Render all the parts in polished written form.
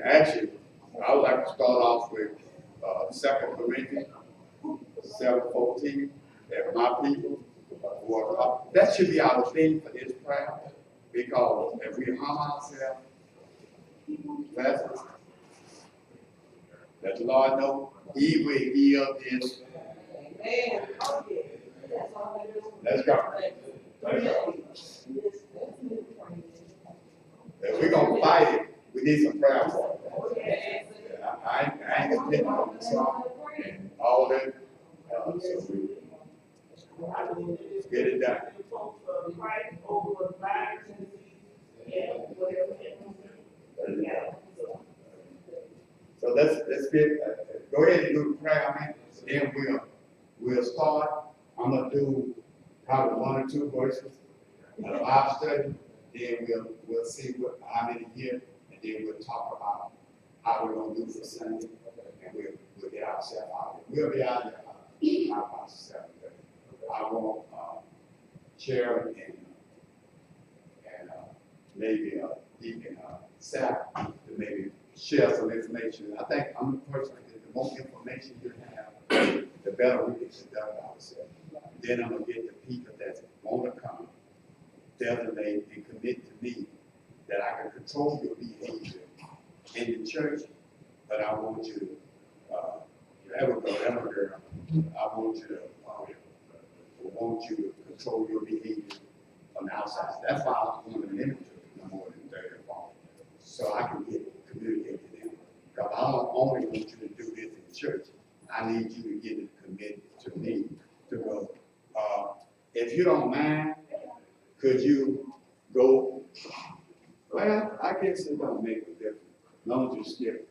Actually, I would like to start off with 2 Corinthians 7:14. That my people who are called, that should be our theme for this prayer, because if we humble ourselves, let the Lord know He will heal this. Let's go. Let's go. If we're going to fight it, we need some prayer for it. I ain't going to pick on the song and all that. So get it done. So let's get go ahead and do the prayer, man. Then we'll start. I'm gonna do probably 1 or 2 verses of the Bible study. Then we'll see how many here, and then we'll talk about how we're gonna do for Sunday, and we'll get ourselves out. We'll be out there about 7:30. I want Sharon and maybe Deacon Sal to maybe share some information. I think I'm the person that the more information you have, the better we can conduct ourselves. Then I'm gonna get the people that want to come, designate and commit to me that I can control your behavior in the church, but I want you to, girl, I want you to control your behavior on the outside. That's why I want to limit to no more than 30 or 40, so I can communicate to them. Because I don't only want you to do this in church. I need you to get it committed to me to go. If you don't mind, could you go? Well, I guess it don't make a difference. As long as you skip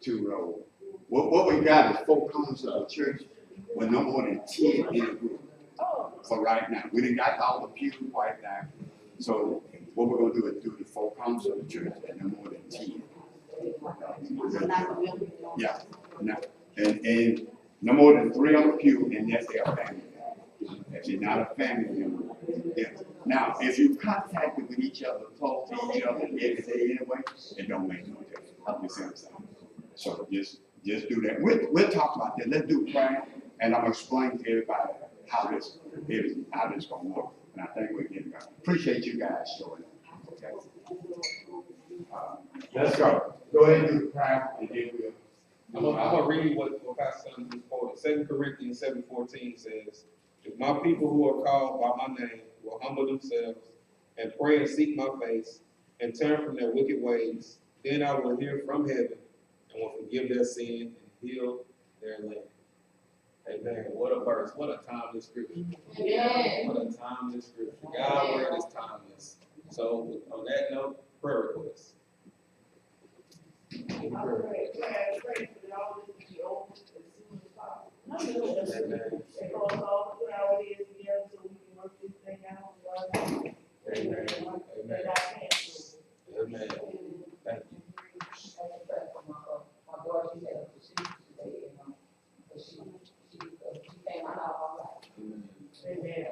2 rows. What we got is 4 corners of the church with no more than 10 in a group. For right now, we done got all the pews right now. So what we're gonna do is do the 4 corners of the church and no more than 10. Yeah, no, and no more than 3 on the pew, and that's their family. If you're not a family member, yeah. Now, if you contacted with each other, talk to each other every day anyway, it don't make no difference. You see what I'm saying? So just do that. We'll talk about that. Let's do prayer, and I'm gonna explain to everybody how this gonna work. And I think we're getting better. Appreciate you guys showing up. Okay. Let's go. Go ahead and do the prayer, and then I'm gonna read what Pastor Son just quoted. 2 Corinthians 7:14 says, "If my people who are called by my name will humble themselves and pray and seek my face and turn from their wicked ways, then I will hear from heaven and will forgive their sin and heal their land." Amen. What a verse. What a timeless scripture. Amen. What a timeless scripture. God's word is timeless. So on that note, prayer requests. I pray that all this be over as soon as possible. Amen. Because all the our heads together so we can work this thing out. Amen. Amen. Amen. Thank you. My daughter, she had a procedure today, and she came out all right. Amen.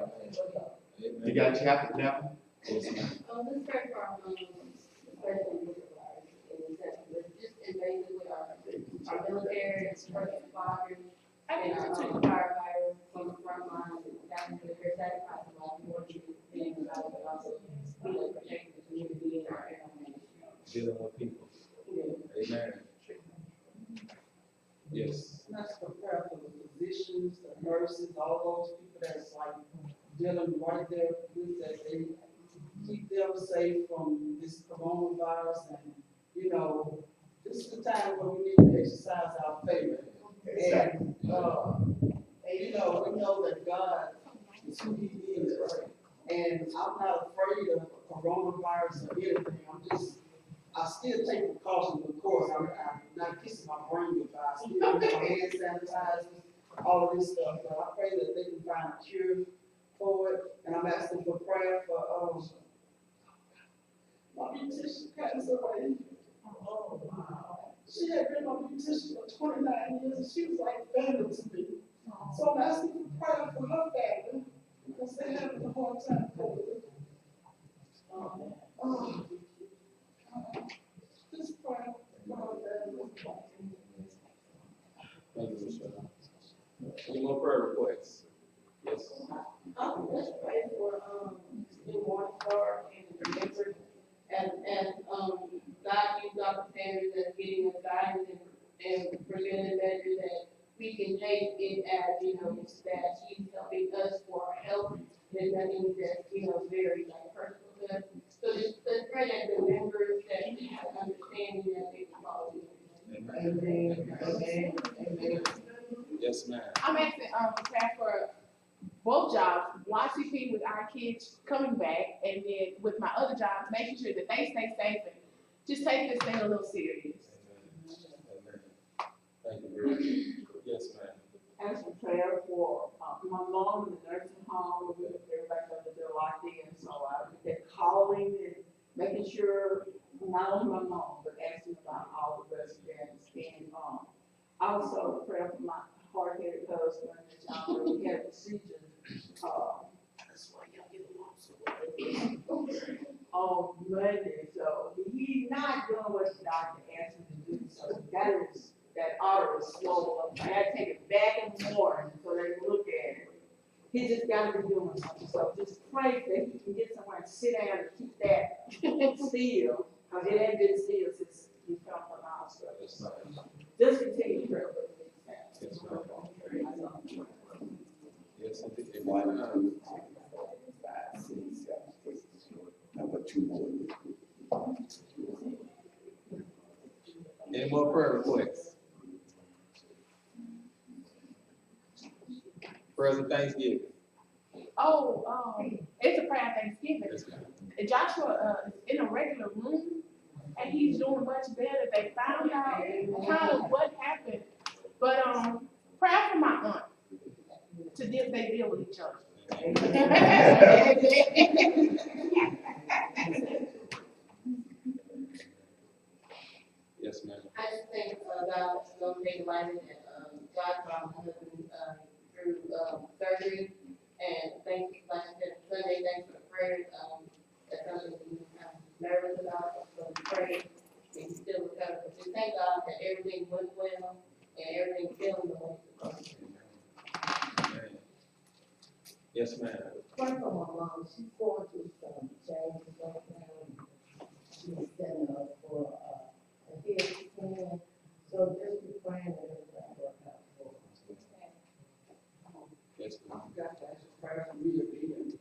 You got chapter 11? Let's start from just basically our military, first responders, and our firefighters from the front lines, and that's what they're satisfied about more things about, but also really protecting the community and our environment. Dealing with people. Amen. Yes. Let's prepare for the physicians, the nurses, all those people that's like dealing right there with that, they keep them safe from this coronavirus, and this is the time where we need to exercise our faith. And we know that God is who He is, and I'm not afraid of coronavirus or anything. I still take precautions, of course. I'm not kissing my brain goodbye. I still use my hand sanitizers, all of this stuff. But I pray that they can find a cure for it. And I'm asking for prayer for my beautician cancer. Oh, wow. She had been my beautician for 29 years, and she was like family to me. So I'm asking for prayer for her family because they're having a hard time coping. This prayer, God, And, God used our parents as getting us guidance and presenting measures that we can take it as, it's that she's helping us for our help. There's nothing that, very like personal to us. So just pray that the members that we have understanding that they can follow you. Amen. Yes, ma'am. I'm actually, prepared for both jobs, YCP with our kids coming back, and then with my other job, making sure that they stay safe and just take this thing a little serious. Thank you very much. Yes, ma'am. Ask for prayer for, my mom in the nursing home, everybody knows that they're locked in, so I've been calling and making sure, not only my mom, but asking about all the residents, and, also prayer for my hard-headed husband, that y'all know, we had a procedure, that's why y'all get along so well. On Monday, so he's not doing what the doctor asked him to do, so that artery is swollen up. I had to take it back in the morning so they can look at it. He just gotta be doing something, so just pray that he can get somewhere and sit down and keep that still, cause it ain't been still since he come from the hospital. Yes, ma'am. Just continue to pray for him. Yes, ma'am. Yes, indeed. Five, 6, 7, 8, number 2 more. Any more prayer requests? Present Thanksgiving. Oh, it's a prayer Thanksgiving. Yes, ma'am. Joshua, is in a regular room, and he's doing much better. They found out kind of what happened, but, prayer for my aunt, to deal, they deal with each other. Yes, ma'am. I just think, God's gonna make it right, and, God brought my husband, through, surgery, and thank, like I said, Sunday, thanks for the prayers, that's something we kind of nervous about, so we pray, and he still recover, but just thank God that everything went well, and everything feeling the way it's supposed to. Amen. Yes, ma'am. Pray for my mom, she's going through some changes right now. She's setting up for, a head scan, so just be praying that everything work out for her. Yes, I ma'am. forgot to ask for prayer for me again.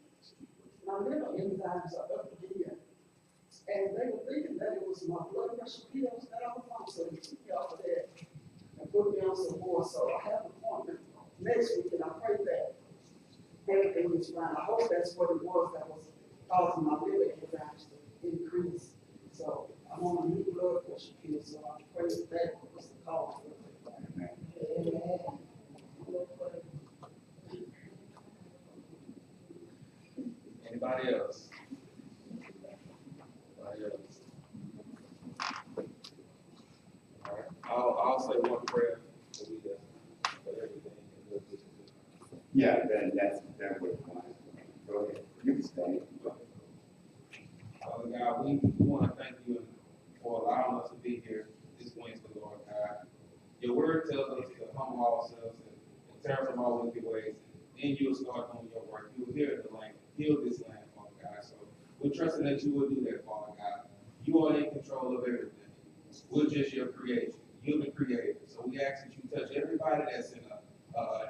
My liver enzymes are up again. And they were thinking that it was my blood pressure pills that I was on, so they took me off of that and put me on some more. So I have an appointment next week, and I pray that everything is fine. I hope that's what it was that was causing my liver enzymes to increase. So I'm on a new blood pressure pill, so I pray that was the cause of it. Amen. Anybody else? Anybody else? All right, I'll say one prayer for we, for everything. Yeah, that was fine. Go ahead, you can stay. Father God, we want to thank you for allowing us to be here this Wednesday, Lord God. Your word tells us to humble ourselves and turn from our wicked ways. Then you will start doing your work. You will heal the land, heal this land, Father God. So we're trusting that you will do that, Father God. You are in control of everything. We're just your creation. You're the creator. So we ask that you touch everybody that's in a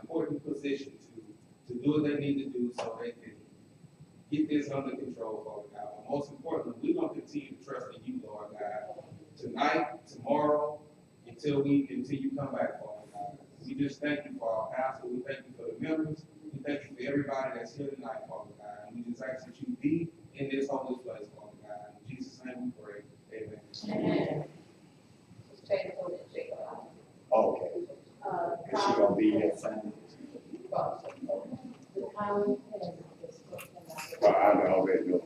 important position to do what they need to do so they can get this under control, Father God. But most importantly, we're going to continue to trust in you, Lord God. Tonight, tomorrow, until you come back, Father God. We just thank you for our pastor. We thank you for the members. We thank you for everybody that's here tonight, Father God. And we just ask that you be in this holy place, Father God. In Jesus' name we pray. Amen. Amen. Just take it on and shake it out. Okay, is she gonna be here Sunday? The county has this question about Well, I already know.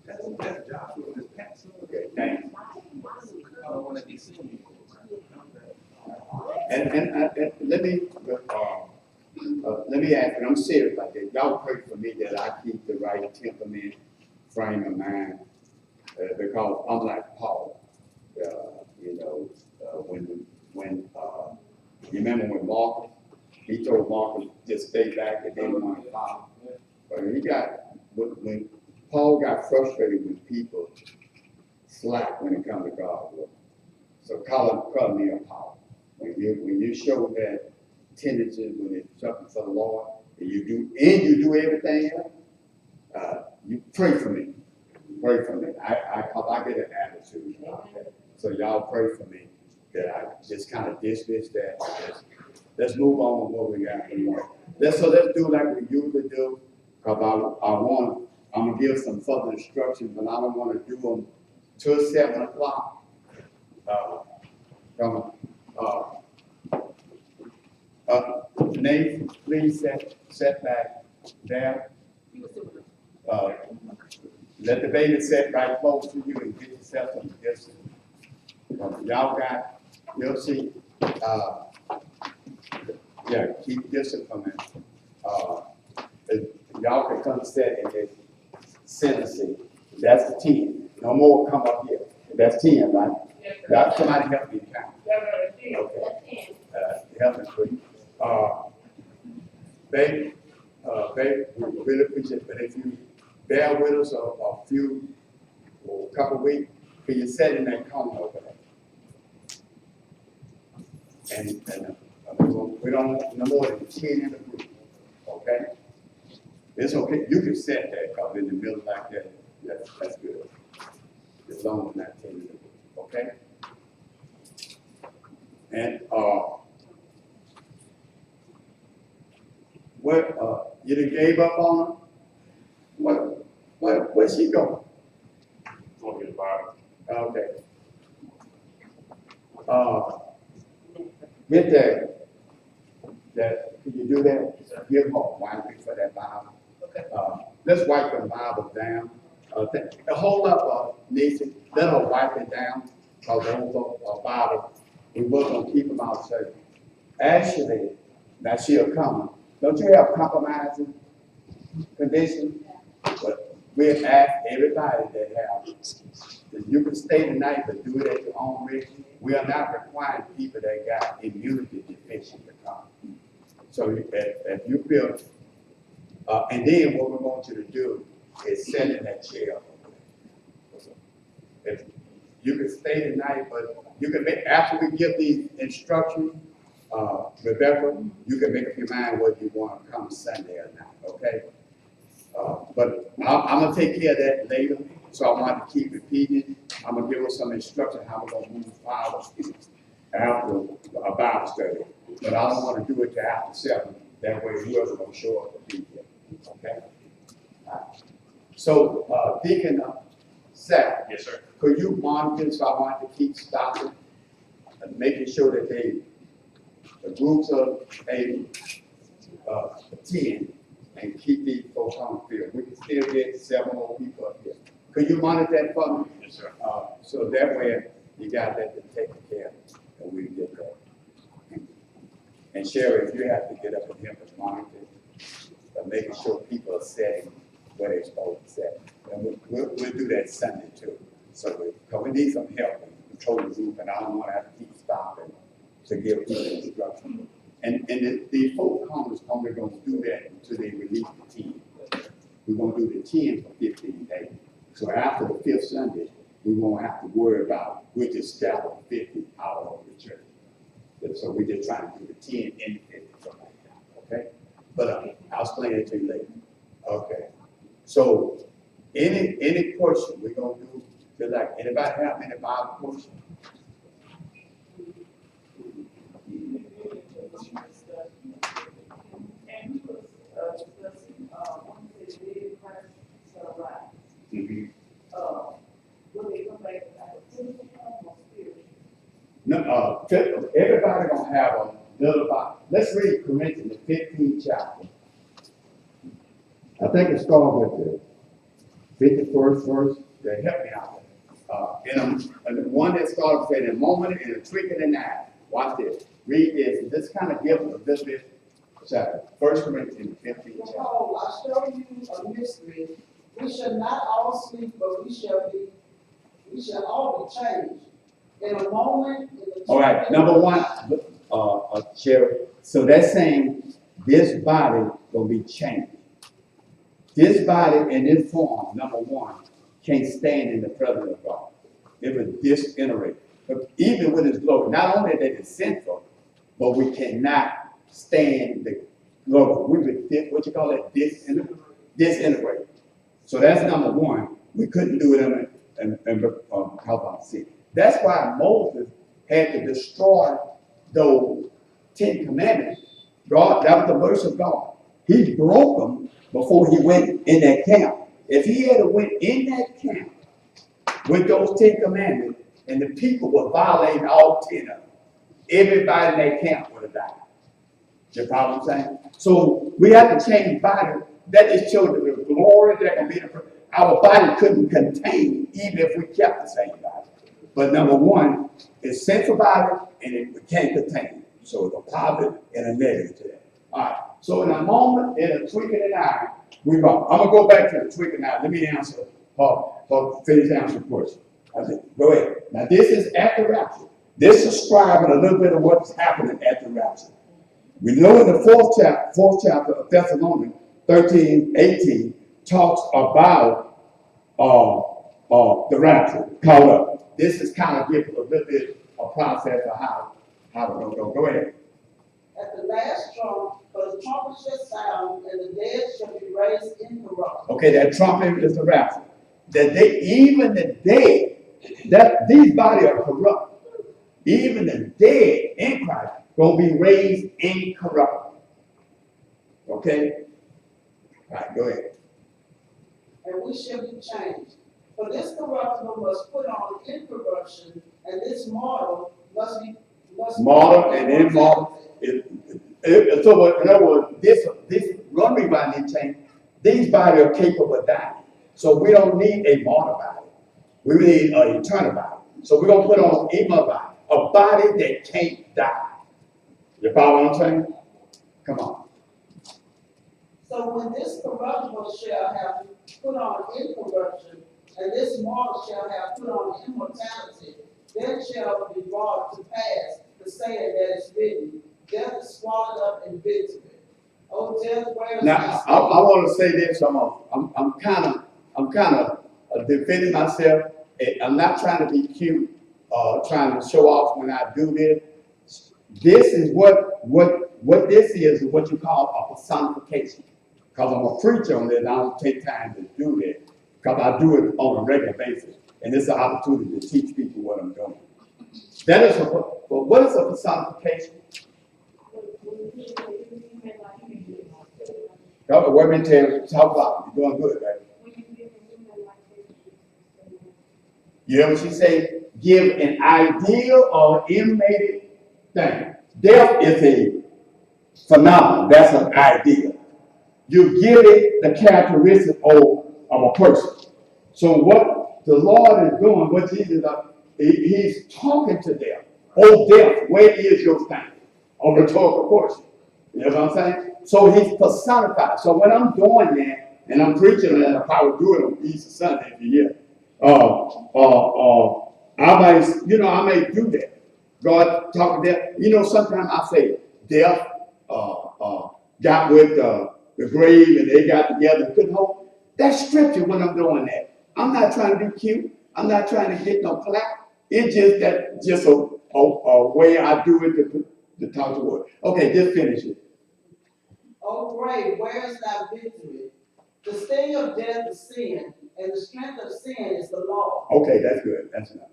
That's Joshua, this pastor. Okay, thanks. I don't want to be seen. And let me ask, and I'm serious about that. Y'all pray for me that I keep the right temperament, frame of mind, because I'm like Paul. When you remember when Marcus, he told Marcus just stay back and didn't want to follow. But when Paul got frustrated with people, slack when it comes to God's work. So call me a power. When you show that tendency, when it's something for the Lord, and you do everything else, you pray for me. Pray for me. I get an attitude about that. So y'all pray for me that I just kind of dismiss that. Let's move on with what we got. Let's do like we usually do. Cause I'm gonna give some further instructions, but I don't want to do them till 7 o'clock. Nate, please set back there. Let the baby sit right close to you and get yourself some distance. You'll see, yeah, keep distance from it. Y'all can come sit in this center seat. That's the 10. No more come up here. That's 10, right? That's somebody help me count. Okay. Help me, please. Baby, we really appreciate it, but if you bear with us a couple weeks, can you sit in that corner over there? And we don't want no more than 10 in the group, okay? It's okay, you can sit there, cause in the middle like that, that's good. As long as not 10 in the group, okay? And, you done gave up on her? Where's she going? Okay. Get that, can you do that? Give her a wipe for that Bible. Let's wipe the Bible down. Hold up, Nancy, let her wipe it down, cause those Bible, we work on keep them out safe. Actually, now she'll come. Don't you have compromising conditions? But we ask everybody that you can stay tonight, but do it at your own risk. We are not requiring people that got immunity deficient to come. So if you feel, and then what we want you to do is sit in that chair. If you can stay tonight, but you can make, after we give these instructions, Rebecca, you can make up your mind whether you want to come Sunday or not, okay? But I'm gonna take care of that later, so I want to keep repeating. I'm gonna give us some instruction how we're gonna move forward after a Bible study. But I don't want to do it till after 7. That way whoever's gonna show up will be here, okay? So, Deacon Seth. Yes, sir. Could you monitor, so I want to keep stopping and making sure that the groups of 10 and keep these folks on the field. We can still get 7 more people up here. Could you monitor that for me? Yes, sir. So that way you got that to take care of, and we get that. And Sherry, if you have to get up and help us monitor, making sure people are sitting where they're supposed to sit. And we'll do that Sunday too. So we need some help in controlling the group, and I don't want to have to keep stopping to give people instruction. And the folk Congress only going to do that until they release the 10. We're going to do the 10 for 15 days. So after the 5th Sunday, we won't have to worry about we're just scattered 50 out over the church. So we're just trying to do the 10 in the 50, something like that, okay? But I'll explain it to you later. Okay. So any question we're going to do, just like anybody have any Bible question? No, everybody gonna have a little Bible. Let's read Corinthians, the 15th chapter. I think it starts with the 51st verse. They help me out. And the one that starts with a moment and a twinkling in the eye. Watch this. Read this. This kind of gives a little bit. Chapter. 1 Corinthians 15th chapter. Behold, I show you a mystery. We shall not all sleep, but we shall all be changed. In a moment, All right, number one, Sherry. So that's saying this body gonna be changed. This body in this form, number one, can't stand in the presence of God. It was disintegrated. But even with his glory, not only that it's sinful, but we cannot stand the glory. We would, what you call it, disintegrate. So that's number one. We couldn't do it how about sin? That's why Moses had to destroy those 10 commandments. God, that was the verse of God. He broke them before he went in that camp. If he had went in that camp with those 10 commandments, and the people were violating all 10 of them, everybody in that camp would have died. You follow what I'm saying? So we have to change body. That just shows the glory that can be. Our body couldn't contain even if we kept the same body. But number one, it's sensitive body and we can't contain. So it's a positive and a negative to that. All right. So in a moment, in a twinkling of an eye, I'm gonna go back to the twinkling of an eye. Let me answer. Finish answering the question. Go ahead. Now this is at the rapture. This is describing a little bit of what's happening at the rapture. We know in the fourth chapter of Thessalonians 13:18 talks about the rapture caught up. This is kind of giving a little bit of process of how to go. Go ahead. At the last trump, for the trumpet shall sound, and the dead shall be raised incorruptible. Okay, that trumpet is the rapture. Even the dead, that these bodies are corrupt. Even the dead in Christ gonna be raised incorruptible. Okay? All right, go ahead. And we shall be changed. For this corruptible must put on incorruption, and this mortal must Mortal and immortal. So in other words, this one reason why I need change. These bodies are capable of dying. So we don't need a mortal body. We need an eternal body. So we're gonna put on immortal body. A body that can't die. You follow what I'm saying? Come on. So when this corruptible shall have put on incorruption, and this mortal shall have put on immortality, then shall be brought to pass the saying that is written, death is swallowed up in victory. Oh, death, where is Now thy I want to say this. I'm kind of defending myself. I'm not trying to be cute, trying to show off when I do this. This is what this is what you call a personification. Because I'm a preacher on this, and I don't take time to do that. Because I do it on a regular basis. And it's an opportunity to teach people what I'm doing. That is but what is a personification? Wait a minute, talk about it. You're doing good, right? You hear what she say? Give an ideal or imitated thing. Death is a phenomenon. That's an idea. You give it the characteristic of a person. So what the Lord is doing, what Jesus is, he's talking to death. Oh, death, where is your thing? A rhetorical question. You know what I'm saying? So he's personified. So when I'm doing that, and I'm preaching, and I probably do it on Easter Sunday if you're here, I may do that. God talking to death. Sometimes I say death got with the grave and they got together and couldn't hold. That's scripture when I'm doing that. I'm not trying to be cute. I'm not trying to get no clap. It's just a way I do it to talk to the Lord. Okay, just finish it. O grave, where is thy victory? The sting of death is sin, and the strength of sin is the law. Okay, that's good. That's enough.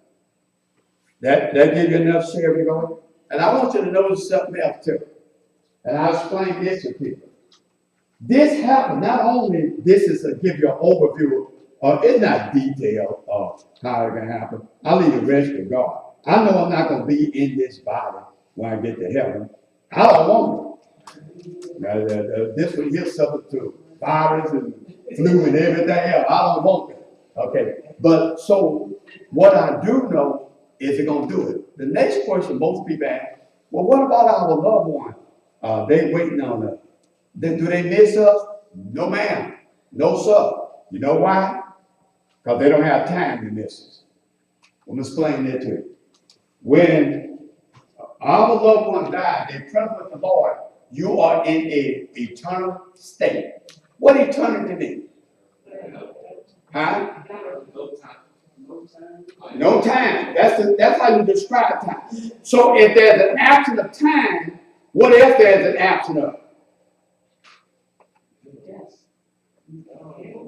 That give you enough share we going? And I want you to notice something else too. And I'll explain this to people. This happened, not only this is to give you an overview, it's not detailed of how it can happen. I leave the rest to God. I know I'm not going to be in this body when I get to heaven. I don't want it. Now, this one here suffered to virus and flu and everything else. I don't want it. Okay. But so what I do know is it's going to do it. The next question most people ask, well, what about our loved one? They waiting on us. Do they miss us? No, ma'am. No, sir. You know why? Because they don't have time to miss us. I'm going to explain that to you. When our loved one died, they present with the Lord, you are in an eternal state. What eternity mean? Huh? No time. That's how you describe time. So if there's an absence of time, what else there's an absence of?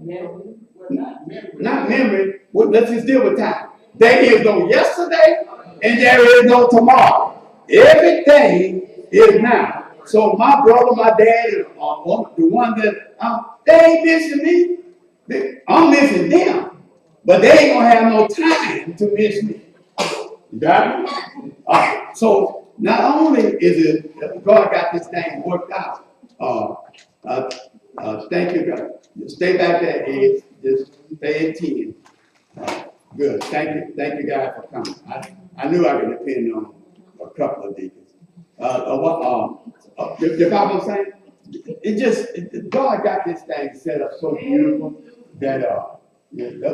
Memory, well, not memory. Not memory. Well, let's just deal with time. There is no yesterday and there is no tomorrow. Everything is now. So my brother, my dad, the one that they ain't missing me. I'm missing them. But they ain't gonna have no time to miss me. You got me? So not only is it God got this thing worked out. Thank you, God. Stay back there, Ed. Just stay at 10. Good. Thank you guys for coming. I knew I could depend on a couple of deacons. You got what I'm saying? God got this thing set up so beautiful that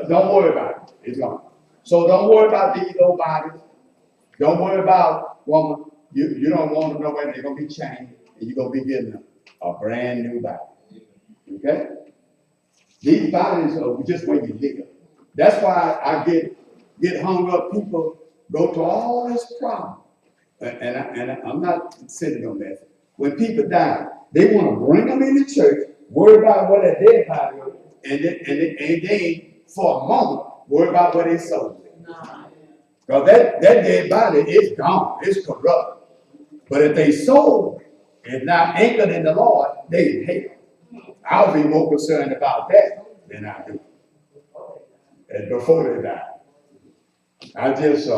don't worry about it. It's gone. So don't worry about these old bodies. Don't worry about woman. You don't want to know when they're gonna be changed and you're gonna be getting a brand new body. Okay? These bodies are just where you live. That's why I get hung up. People go to all this problem. And I'm not sitting on that. When people die, they want to bring them into church, worry about what a dead body is, and then for a moment, worry about what they sold. Because that dead body is gone, it's corrupt. But if they sold and not anchored in the Lord, they in hell. I'll be more concerned about that than I do. And before they die. I just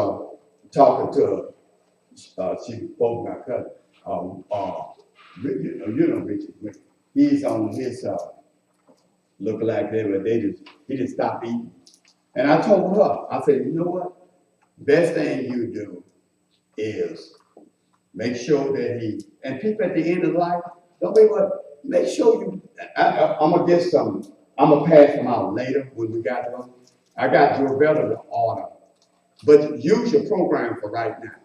talking to she spoke my cousin. You know Richard. He's on his look like they were. He just stopped eating. And I told her, I said, you know what? Best thing you do is make sure that and people at the end of life, don't be what, make sure you, I'm gonna get some, I'm gonna pass them out later when we got them. I got your better to order, but use your program for right now.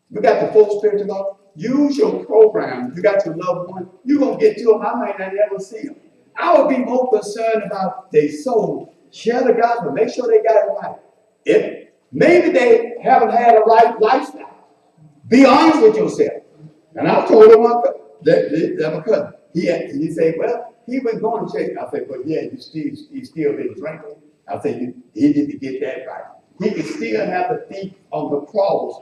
We got the full spiritual law. Use your program. You got your loved one. You're gonna get to them. I might not ever see them. I would be more concerned about their soul. Share the gospel. Make sure they got it right. If maybe they haven't had a right lifestyle, be honest with yourself. And I told him that because he said, well, he was going to church. I said, but yeah, you still been drinking. I said, he need to get that right. He can still have the thief on the cross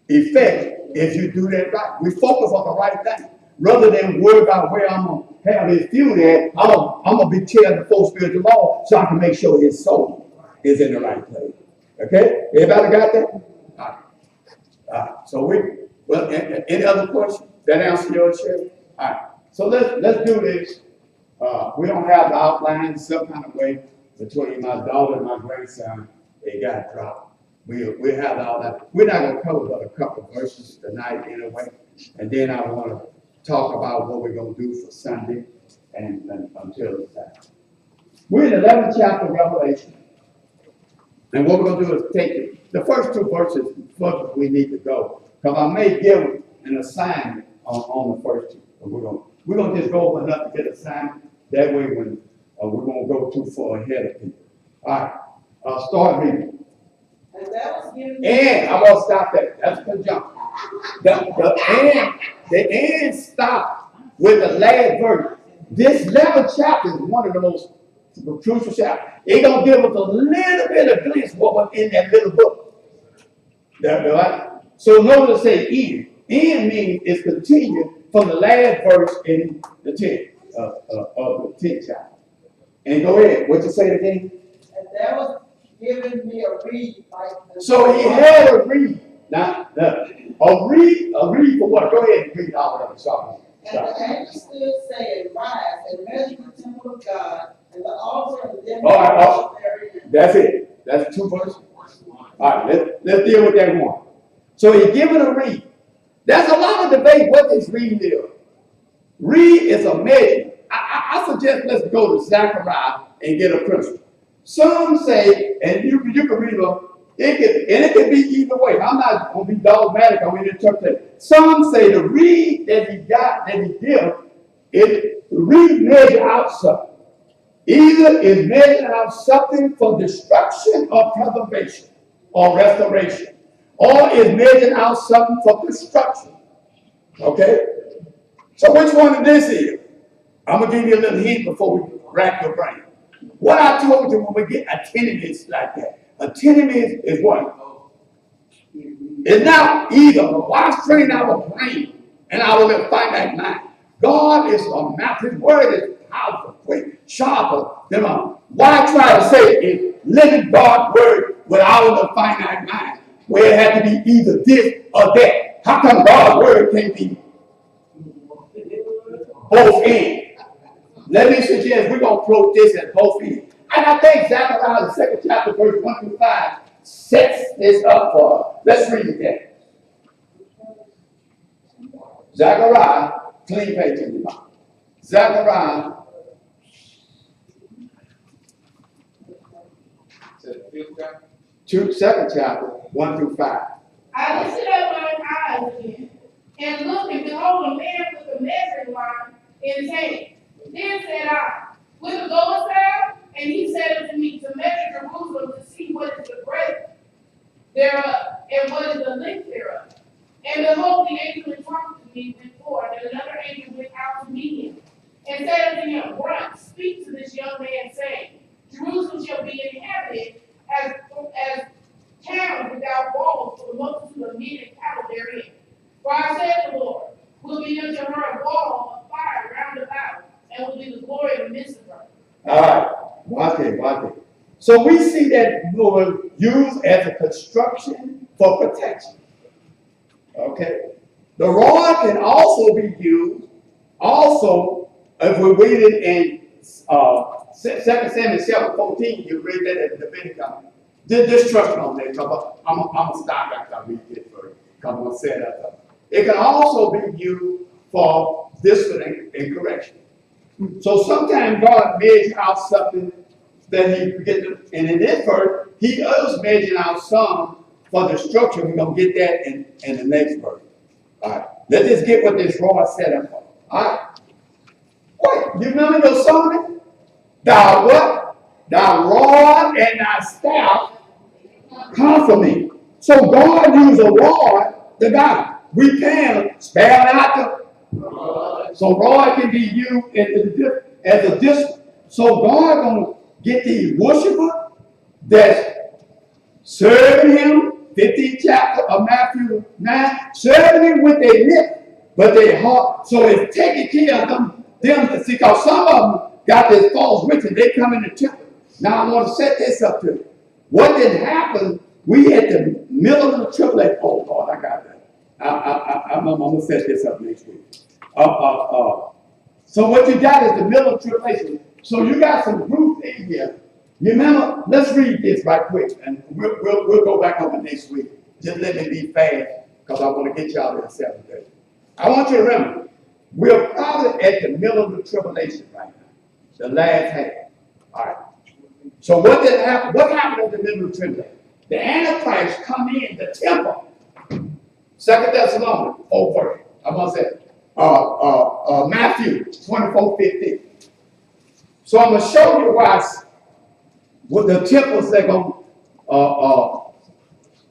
effect if you do that right. We focus on the right thing rather than worry about where I'm gonna have his feud at. I'm gonna be telling the full spiritual law so I can make sure his soul is in the right place. Okay, everybody got that? All right. So any other questions? That answer your share? All right. So let's do this. We don't have the outline some kind of way between my daughter and my grandson. They got dropped. We have all that. We're not going to cover but a couple of verses tonight anyway. And then I want to talk about what we're going to do for Sunday and until the Sabbath. We're in the 11th chapter of Revelation. And what we're going to do is take the first two verses first we need to go. Because I may give an assignment on the first two. We're going to just go over enough to get an assignment. That way when we're going to go too far ahead of people. All right. Start reading. And that was given. And I want to stop that. That's the jump. The end stop with the last verse. This 11th chapter is one of the most crucial chapters. It's going to give us a little bit of glimpse of what was in that little book. Right? So notice say end. End means it's continued from the last verse in the 10th of the 10th chapter. And go ahead. What you say again? And that was given me a reed like the. So he had a reed. Now, a reed for what? Go ahead and read all of it. Sorry. And the angel stood saying, rise and measure the temple of God and the altar and the All right, that's it. That's 2 verses. All right, let's deal with that one. So he's given a reed. There's a lot of debate what this reed is. Reed is a measure. I suggest let's go to Zechariah and get a principle. Some say, and you can read them, it can be either way. I'm not going to be dogmatic on any interpretation. Some say the reed that he got, that he did, the reed measure out something. Either is measuring out something for destruction or preservation or restoration, or is measuring out something for destruction. Okay? So which one of this is? I'm gonna give you a little hint before we rack your brain. What I told you when we get antinomies like that. Antinomies is what? It's now either why strain our brain and our little finite mind. God is a mouth. His word is powerful, quick, sharper than a. Why try to say it living God's word with our little finite mind, where it had to be either this or that? How come God's word can't be both ends? Let me suggest we're going to quote this at both ends. And I think Zechariah, the 2nd chapter, verse 1 through 5, sets this up for us. Let's read it there. Zechariah, clean page in your mouth. Zechariah, second chapter, 1 through 5. I lifted up mine eyes again, and looked, and behold, a man with a measuring line in his hand. Then said I, Will it go aside? And he said unto me, To measure Jerusalem, to see what is the breadth thereof, and what is the length thereof. And behold, the angel that talked to me went forth, and another angel went out to meet him, and said unto him, Run, speak to this young man, saying, Jerusalem shall be inhabited as towns without walls, for the multitude of men and cattle therein. For I said, the Lord, will be unto her a wall of fire round about, and will be the glory in the midst of her. All right, watch it. So we see that Lord used as a construction for protection. Okay. The rod can also be used, also, if we read it in 2 Samuel 7:14, you read that at Leviticus. Just trust me on that, because I'm going to stop after I read this first, because I'm going to say that. It can also be used for discipline and correction. So sometimes God measures out something that he gets, and in this verse, he is measuring out some for destruction. We're going to get that in the next verse. All right. Let's just get what this rod set up for. All right. Wait, you remember your sermon? Thou what? Thy rod and thy staff comfort me. So God used a rod to guide. We can spell out the. So rod can be used as a discipline. So God gonna get these worshipers that's serving him, 15th chapter of Matthew 9, serving him with their lips, but their heart. So it's taking care of them to see, because some of them got this false witness. They come in the temple. Now I want to set this up to you. What did happen? We at the middle of the tribulation. Oh Lord, I got that. I'm gonna set this up next week. So what you got is the middle of tribulation. So you got some groups in here. You remember? Let's read this right quick, and we'll go back over next week. Just let me be fast, because I want to get y'all there 7:30. I want you to remember, we're probably at the middle of the tribulation right now, the last half. All right. So what did happen? What happened at the middle of the tribulation? The Antichrist come in the temple. 2 Thessalonians 4 verse. I'm gonna say Matthew 24:15. So I'm gonna show you why with the temples that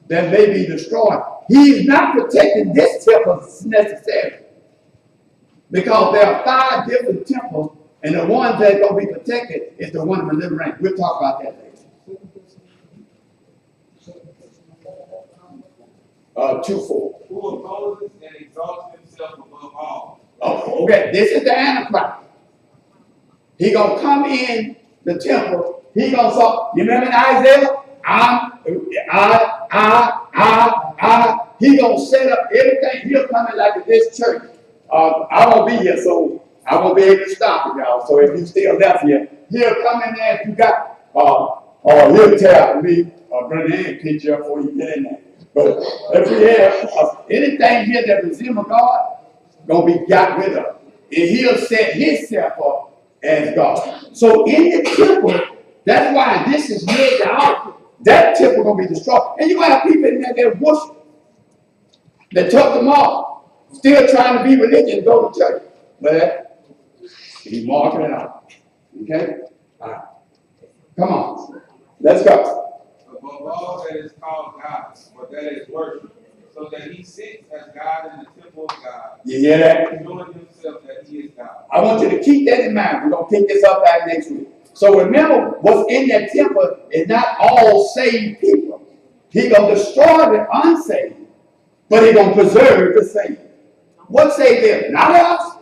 that may be destroyed. He's not protecting this temple necessarily, because there are 5 different temples, and the one that's gonna be protected is the one in the living range. We'll talk about that later. 2:4. Who opposes and exalts himself above all. Oh, okay, this is the Antichrist. He gonna come in the temple. He gonna say, you remember in Isaiah? He gonna set up everything. He'll come in like at this church. I won't be here, so I won't be able to stop it, y'all. So if you still left here, he'll come in there. If you got, he'll tell me, bring the picture up before you get in there. But if we have anything here that resembles God, gonna be got rid of, and he'll set himself up as God. So in the temple, that's why this is made out. That temple gonna be destroyed, and you gonna have people in there that worship, that took them off, still trying to be religious and go to church, but he's marking it out. Okay. All right. Come on. Let's go. Above all that is called God, or that is worship, so that he sits as God in the temple of God, You hear that? showing himself that he is God. I want you to keep that in mind. We're going to pick this up back next week. So remember, what's in that temple is not all saved people. He's going to destroy the unsaved, but he's going to preserve the saved. What saved them? Not us.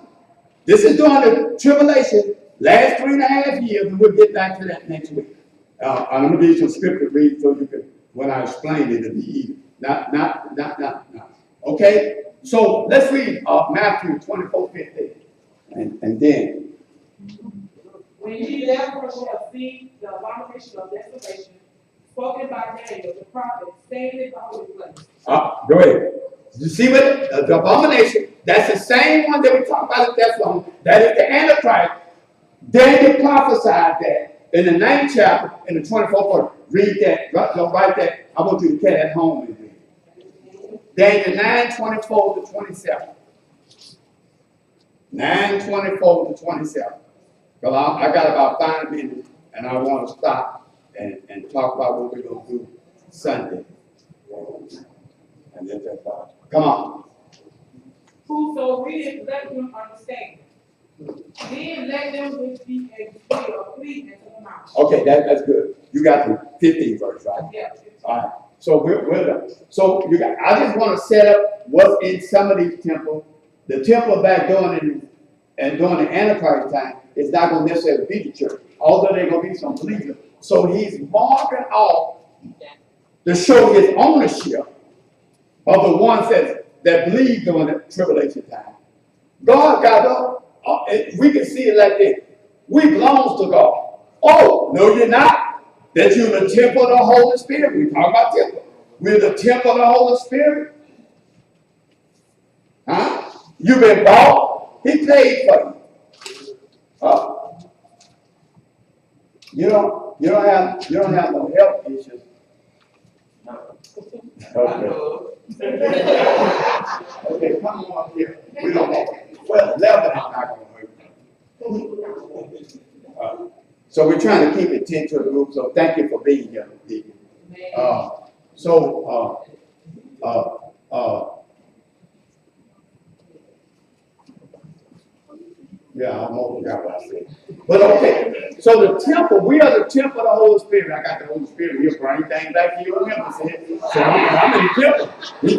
This is during the tribulation, last 3.5 years, and we'll get back to that next week. I'm going to give you some scripture to read so you can, when I explain it, it'll be easy. Not. Okay? So let's read Matthew 24:15. And then. When ye therefore shall see the abomination of desolation, spoken by Daniel the prophet, stand in the holy place. Go ahead. You see what the abomination, that's the same one that we talked about at Thessalonians. That is the Antichrist. Daniel prophesied that in the 9th chapter, in the 24th verse. Read that. Write that. I want you to carry that home with me. Daniel 9:24-27. 9:24-27. Because I got about 5 minutes, and I want to stop and talk about what we're going to do Sunday. And then that's all. Come on. Whoso readeth, let him understand. Then let them which be a flee into the mountains. Okay, that's good. You got the 15th verse, right? Yeah. All right. So we're done. So I just want to set up what's in some of these temples. The temple back during the Antichrist time is not going to necessarily be the church, although there are going to be some believers. So he's marking off to show his ownership of the ones that believe during the tribulation time. God got up. We can see it like this. We belong to God. Oh, no, you're not. That you're the temple of the Holy Spirit. We talk about temple. We're the temple of the Holy Spirit. Huh? You've been bought. He paid for you. You don't have no health issues. Okay. Okay, come on up here. We don't know. Well, 11 is not going to work. So we're trying to keep it 10 to the group. So thank you for being here, Deacon. Yeah, I almost forgot what I said. But okay, so the temple, we are the temple of the Holy Spirit. I got the Holy Spirit. He'll bring things back to your memory. So I'm in the temple. He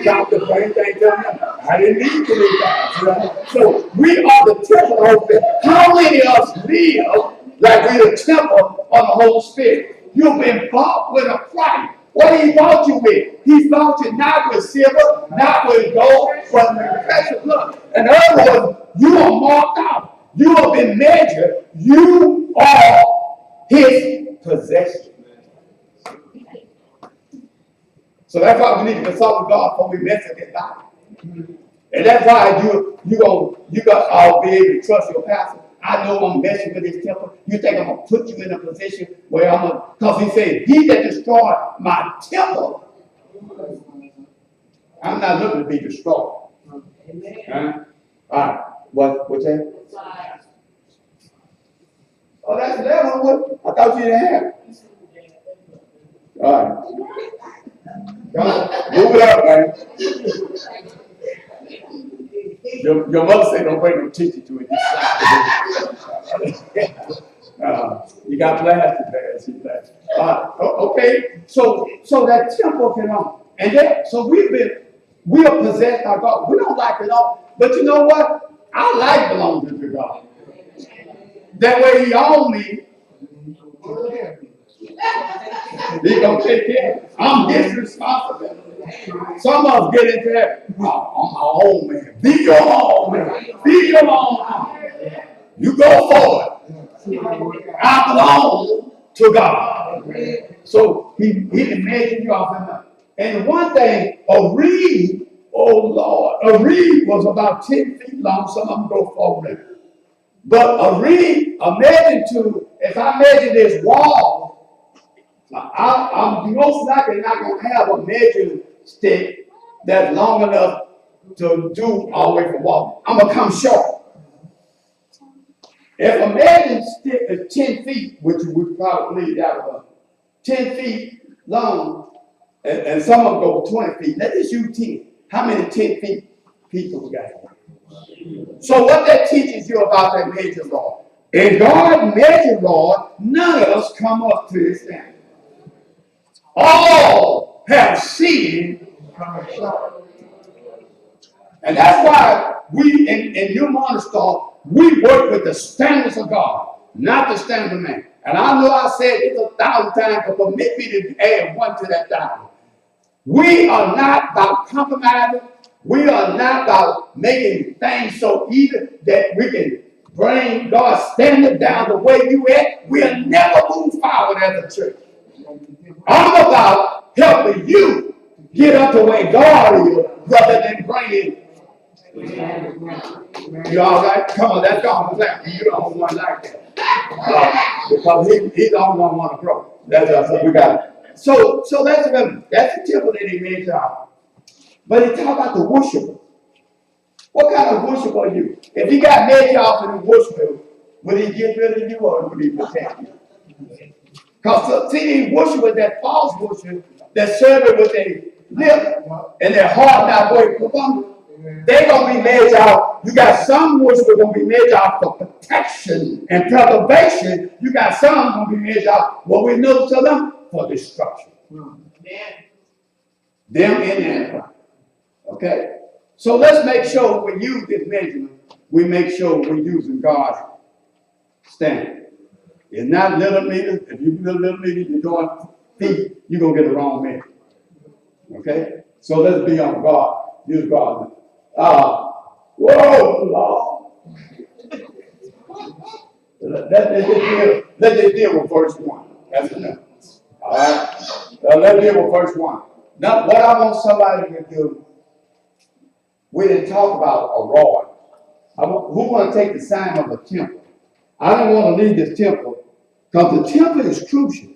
got the bring things to me. I didn't need to leave that. So we are the temple of the Holy Spirit. How many of us live like we're the temple of the Holy Spirit? You've been bought with a price. What did he bought you with? He bought you not with silver, not with gold, but with precious blood. In other words, you are marked out. You have been measured. You are his possession. So that's why we need to consult with God before we mess with this body. And that's why you got I'll be able to trust your pastor. I know I'm messing with this temple. You think I'm going to put you in a position where I'm going to, because he said, he that destroyed my temple, I'm not looking to be destroyed. Huh? All right. What's that? Oh, that's 11. What? I thought you didn't have it. All right. Come on. Move it up, man. Your mother said don't bring no teacher to it. You got blasted there. She blasted. Okay, so that temple can on, and that so we are possessed by God. We don't like it all, but you know what? I like belonging to God. That way He owns me. He gonna take care. I'm His responsibility. Some of us get into that. I'm my own man. Be your own man. Be your own man. You go forward. I belong to God. So he didn't measure you off enough. And one thing, a reed, oh Lord, a reed was about 10 feet long. Some of them go forward. But a reed, if I measure this wall, I'm most likely not going to have a measuring stick that's long enough to do all the way from wall. I'm going to come short. If a man is 10 feet, which we probably believe that was 10 feet long, and some of them go 20 feet, let's just use 10. How many 10 feet people we got? So what that teaches you about that measure law? In God's measure law, none of us come up to this standard. All have sinned and come short. And that's why we in New Monistar, we work with the standards of God, not the standards of man. And I know I said it 1,000 times, but permit me to add one to that 1,000. We are not about compromising. We are not about making things so easy that we can bring God's standard down the way you at. We'll never move forward as a church. I'm about helping you get up to where God is rather than bringing. You all right? Come on, that's God. You don't want like that. Because he don't want to grow. That's what we got. So that's the temple that he made out. But he talk about the worshiper. What kind of worshiper are you? If he got made off in the worshiper, would he get rid of you or would he protect you? Because see, these worshipers, that false worship, that serve it with their lip and their heart not going to perform, they're going to be made out. You got some worshipers going to be made out for protection and preservation. You got some going to be made out, what we know to them, for destruction. Them in the Antichrist. Okay? So let's make sure we use this measurement, we make sure we're using God's standard. It's not little meters. If you do little meters, you're doing feet, you're going to get the wrong measure. Okay? So let's be on God. Use God. Whoa, Lord. Let's just deal with verse 1. That's enough. All right? Let's deal with verse 1. Now, what I want somebody to do, we didn't talk about a rod. Who want to take the sign of a temple? I don't want to leave this temple because the temple is crucial.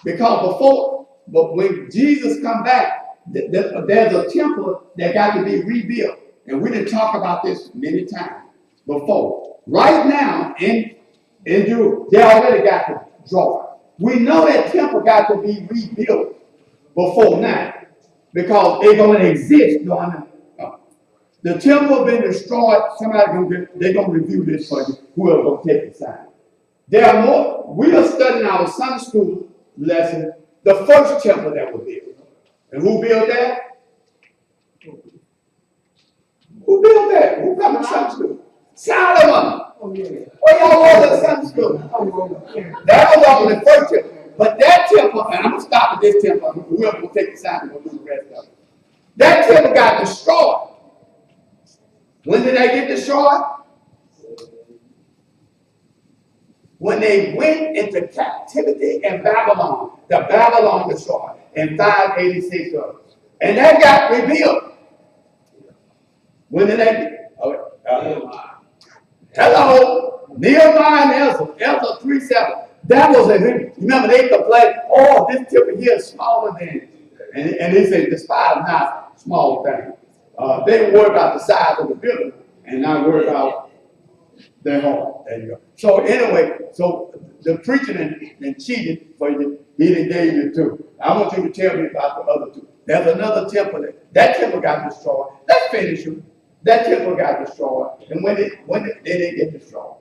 Because but when Jesus come back, there's a temple that got to be rebuilt. And we didn't talk about this many times before. Right now, in Jerusalem, they already got the drawer. We know that temple got to be rebuilt before now because it's going to exist during the temple been destroyed. They're going to review this for you. Whoever going to take the sign. There are more. We are studying our Sunday school lesson, the first temple that was built. And who built that? Who built that? Who come to Sunday school? Solomon. Where y'all was at Sunday school? That was on the first temple. But that temple, and I'm going to stop at this temple. Whoever will take the sign will do the rest of it. That temple got destroyed. When did they get destroyed? When they went into captivity in Babylon. The Babylon destroyed in 586. And that got rebuilt. When did they? Hello, Nehemiah and Ezra 3:7. That was remember they complained, oh, this temple here is smaller than, and they said, despise not small things. They didn't worry about the size of the building and not worry about their home. There you go. So anyway, so the preaching and cheating for you, he didn't gave you two. I want you to tell me about the other two. There's another temple that temple got destroyed. Let's finish it. That temple got destroyed. And when did it get destroyed?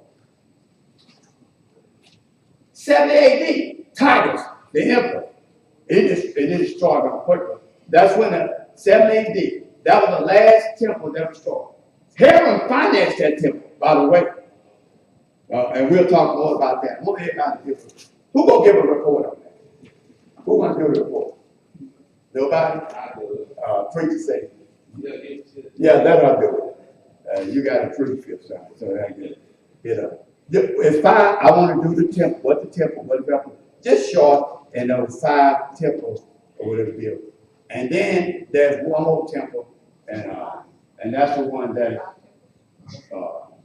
70 AD, Titus, the emperor. It destroyed on purpose. That's when the 70 AD. That was the last temple that was destroyed. Herod financed that temple, by the way. And we'll talk more about that. We'll hear about the difference. Who gonna give a report on that? Who gonna do the report? Nobody? Preacher say. Yeah, that I'll do it. You got a free fifth side, so I get up. It's fine. I want to do the temple. What the temple? What the temple? Just short, and those 5 temples or whatever built. And then there's one more temple, and that's the one that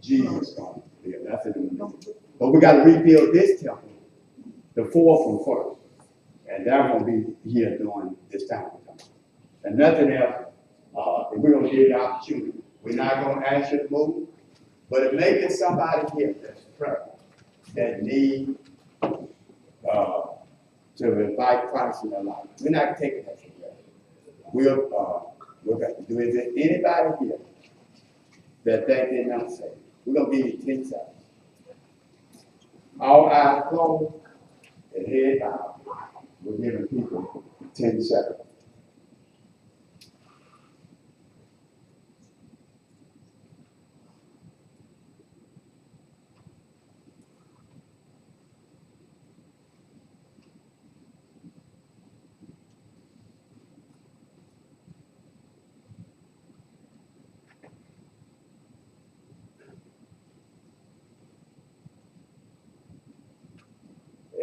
Jesus is going to build. That's it. But we got to rebuild this temple, the 4th from first, and they're going to be here during this time. And nothing else. If we're going to give you the opportunity, we're not going to ask you to move, but it may be somebody here that's pregnant. that need, to invite Christ in their life. We're not taking that for granted. We're going to do, is there anybody here that they're not saved? We're gonna give you 10 seconds. All eyes closed and head down. We're giving people 10 seconds.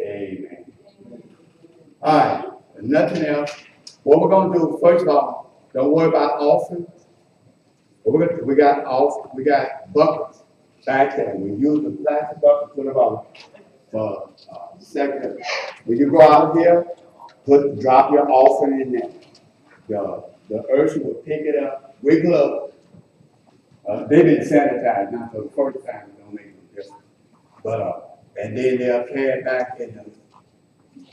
Amen. All right, nothing else. What we're gonna do, first of all, don't worry about offering. We got buckets back there. We use the plastic bucket for second. When you go out here, drop your offering in there. The usher will pick it up, wiggle up. They've been sanitized, not for the first time, it don't make no difference. But and then they'll carry it back and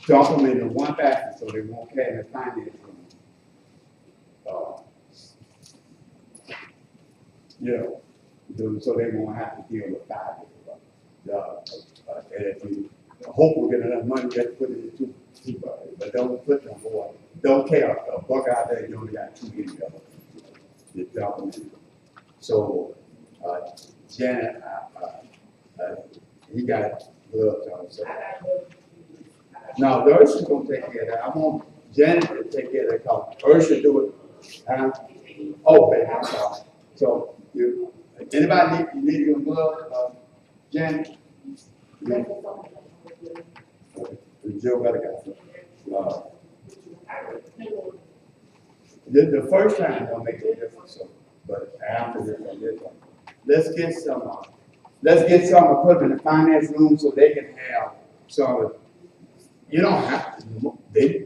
dump them into one basket so they won't carry the finance room. So they won't have to deal with 5 different. And if you hope we get enough money, just put it in two buckets, but don't put them for. Don't care a bucket out there, you only got 2 in there. You dump them in. So Janet, he got gloves on. So. No, the Ursula gonna take care of that. I want Janet to take care of that cause Ursula do it. Oh, baby, I'm sorry. So anybody need your glove, Janet? Joe got a the first time don't make a difference, so, but after this, let's get some put them in the finance room so they can have some. You don't have to.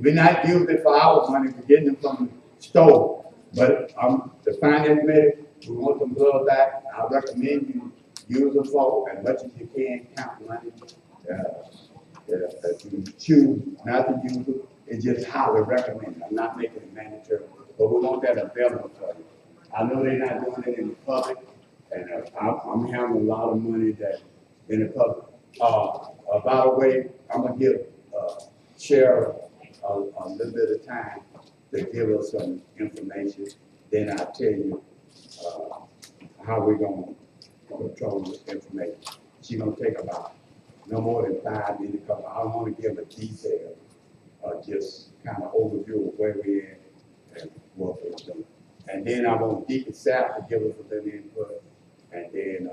We're not using it for our money. We're getting them from the store. But the finance committee, we want them gloves back. I recommend you use them for as much as you can. Count money. If you choose not to use them, it's just highly recommended. I'm not making it mandatory, but we want that available for you. I know they're not doing it in the public, and I'm having a lot of money that in the public. By the way, I'm gonna give Cheryl a little bit of time to give us some information. Then I'll tell you how we're gonna control this information. She's gonna take about no more than 5 minutes because I don't want to give a detail, just kind of overview of where we're at and what we're doing. And then I want Deacon South to give us a little input, and then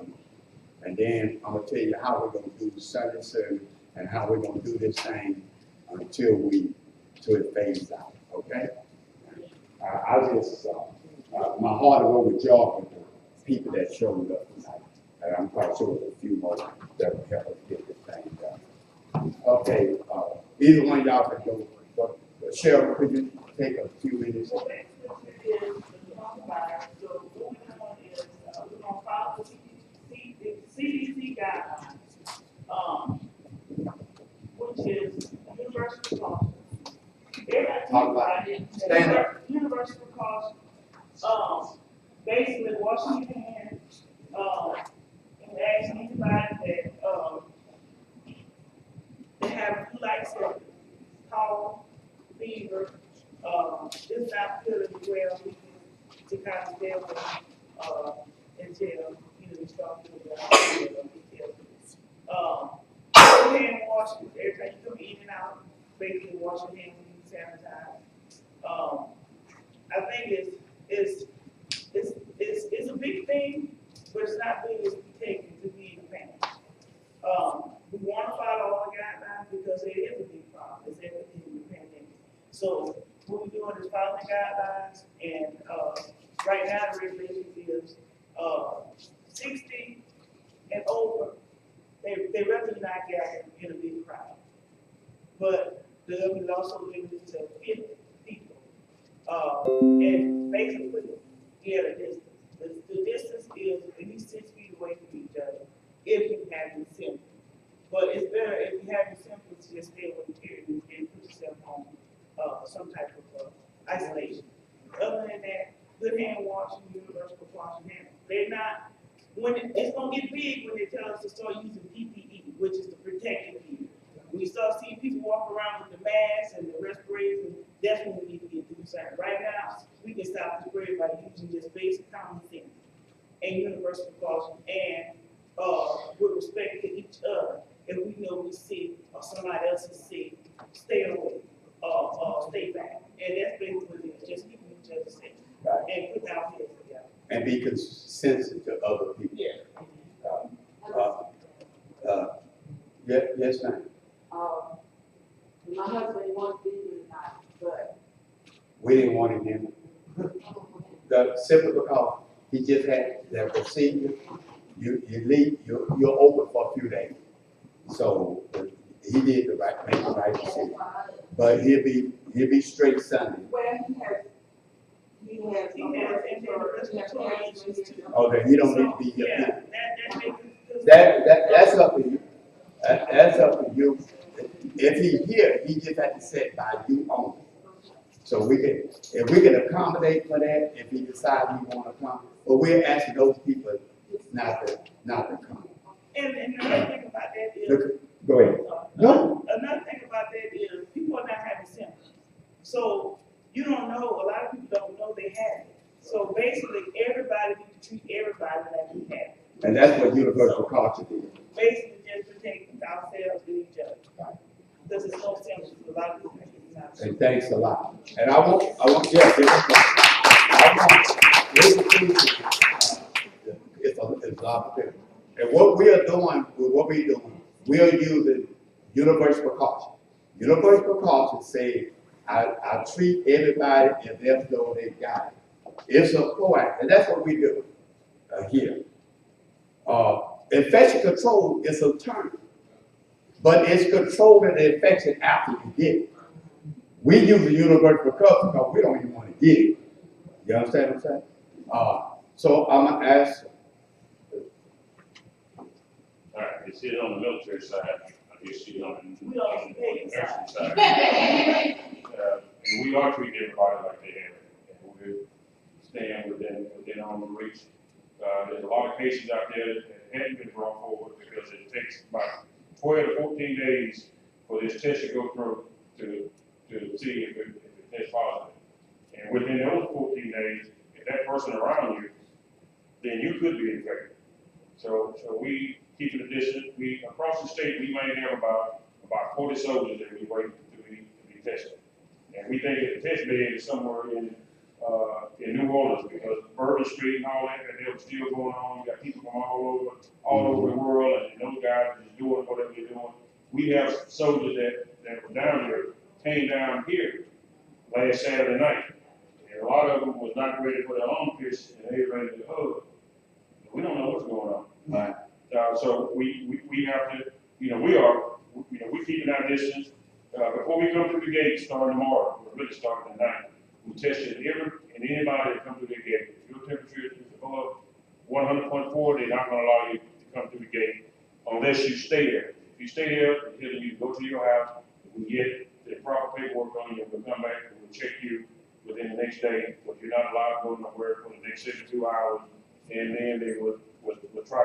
I'm gonna tell you how we're gonna do the Sunday service and how we're gonna do this thing until it fades out. Okay? I just my heart is overjoyed with the people that showed up tonight, and I'm quite sure there's a few more that will help us get this thing done. Okay, either one of y'all can go. But Cheryl, could you take a few minutes? So basically, it is the coronavirus. So what we're doing is we're gonna follow the CDC guidelines, which is universal precautions. Talk about it. Stand up. Universal precautions. Basically washing your hands. And asking anybody that have flu-like symptoms, cough, fever, just not feeling well, to kind of stay away until you start feeling well. Hand washing every time you come in and out, basically wash your hands and sanitize. I think it's a big thing, but it's not big as we take it to be in a panic. We want to follow all the guidelines because it is a big problem. It's everything in the pandemic. So what we're doing is following the guidelines, and right now the regulation is 60 and over. They rather not gather in a big crowd, but the government also limited to 50 people. And basically, yeah, the distance. The distance is at least 6 feet away from each other if you have the symptoms. But it's better if you have your symptoms, just stay with the care and put yourself on, some type of, isolation. Other than that, good hand washing, universal precaution hand. They're not, it's gonna get big when they tell us to start using PPE, which is the protective gear. When you start seeing people walk around with the masks and the respirators, and that's when we need to get concerned. Right now, we can stop the spread by using just basic common sense and universal precaution and, with respect to each other. If we know we're sick or somebody else is sick, stay away, stay back. And that's basically what it is, just keeping each other safe and put our heads together. And be sensitive to other people. Yeah. Yes, ma'am. My husband wants to be here tonight, but We didn't want him in. Simply because he just had that procedure, you leave, you're open for a few days. So he did make the right decision. But he'll be straight Sunday. well, he has. and then respiratory issues too. Oh, then he don't need to be Yeah, here. that makes it. That's up to you. That's up to you. If he's here, he just has to sit by you only. So if we can accommodate for that, if he decides he wanna come, but we're asking those people not to come. And another thing about that is. Look, go ahead. No. Another thing about that is people are not having symptoms. So you don't know, a lot of people don't know they have it. So basically, everybody needs to treat everybody like we have it. And that's what universal culture did. Basically, just protect ourselves and each other. Because there's no symptoms, a lot of people think it's not. And thanks a lot. And I want, yeah, it's a lot of people. And what we are doing, we are using universal precaution. Universal precaution say, I treat everybody if there's no they got it. It's a proactive, and that's what we do here. Infection control is a term, but it's controlling the infection after you get it. We use the universal precaution because we don't even want to get it. You understand what I'm saying? So I'm gonna ask. All right, you see it on the military side, I guess you on the nursing side. And we are treating everybody like they have it, and we're staying within arm's reach. There's a lot of cases out there that hadn't been brought forward because it takes about 12 to 14 days for this test to go through to see if it tests positive. And within those 14 days, if that person around you, then you could be infected. So we keep it a distance. Across the state, we may have about 40 soldiers that we wait to be tested. And we think that the test bed is somewhere in New Orleans because Bourbon Street and all that they were still going on. You got people from all over the world, and those guys are just doing whatever they're doing. We have soldiers that were down here, came down here last Saturday night. And a lot of them was not ready for their own fish, and they were ready to hug. We don't know what's going on. Right. So we have to, we keeping our distance. Before we come through the gate, starting tomorrow, we're really starting tonight. We tested anybody that comes through the gate. If your temperature is above 100.4, they're not gonna allow you to come through the gate unless you stay there. If you stay there, they're telling you to go to your house, we get the proper paperwork on you, we'll come back and we'll check you within the next day, but you're not allowed to go nowhere for the next 72 hours. And then they will try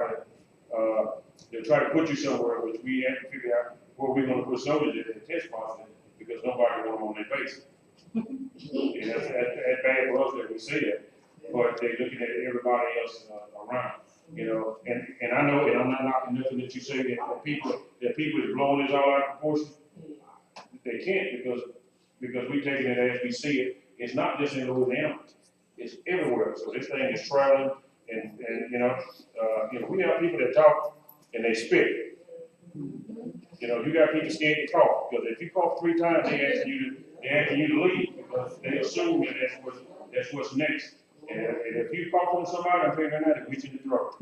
to put you somewhere, which we have to figure out where we're gonna put somebody that test positive because nobody want them on their face. And that's bad for us that we say that, but they're looking at everybody else around, and I know, and I'm not knocking nothing that you say that people is blowing this all out of proportion. They can't because we taking it as we see it. It's not just in Louisiana, it's everywhere. So this thing is traveling, and we have people that talk and they spit. You got people scared to cough because if you cough 3 times, they asking you to leave because they assume that that's what's next. And if you cough on somebody, I'm telling you now, they get you in the throat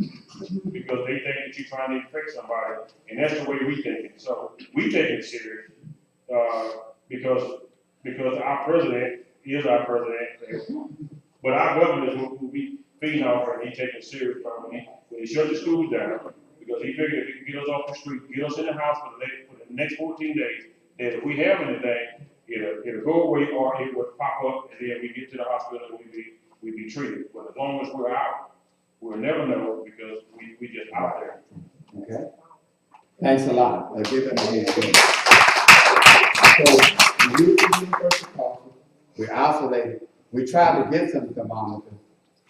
because they think that you're trying to infect somebody, and that's the way we think it. So we take it serious because our president is our president, but our government is who we feeding off, and he taking it serious when he shut the schools down because because he figured if he can get us off the street, get us in the house for the next 14 days, that if we have anything, it'll go away or it would pop up and then we get to the hospital and we'd be treated. But as long as we're out, we'll never know because we just out there. Okay? Thanks a lot. Give them a hand. So, the youth of University Culture, we're isolated. We try to get some thermometers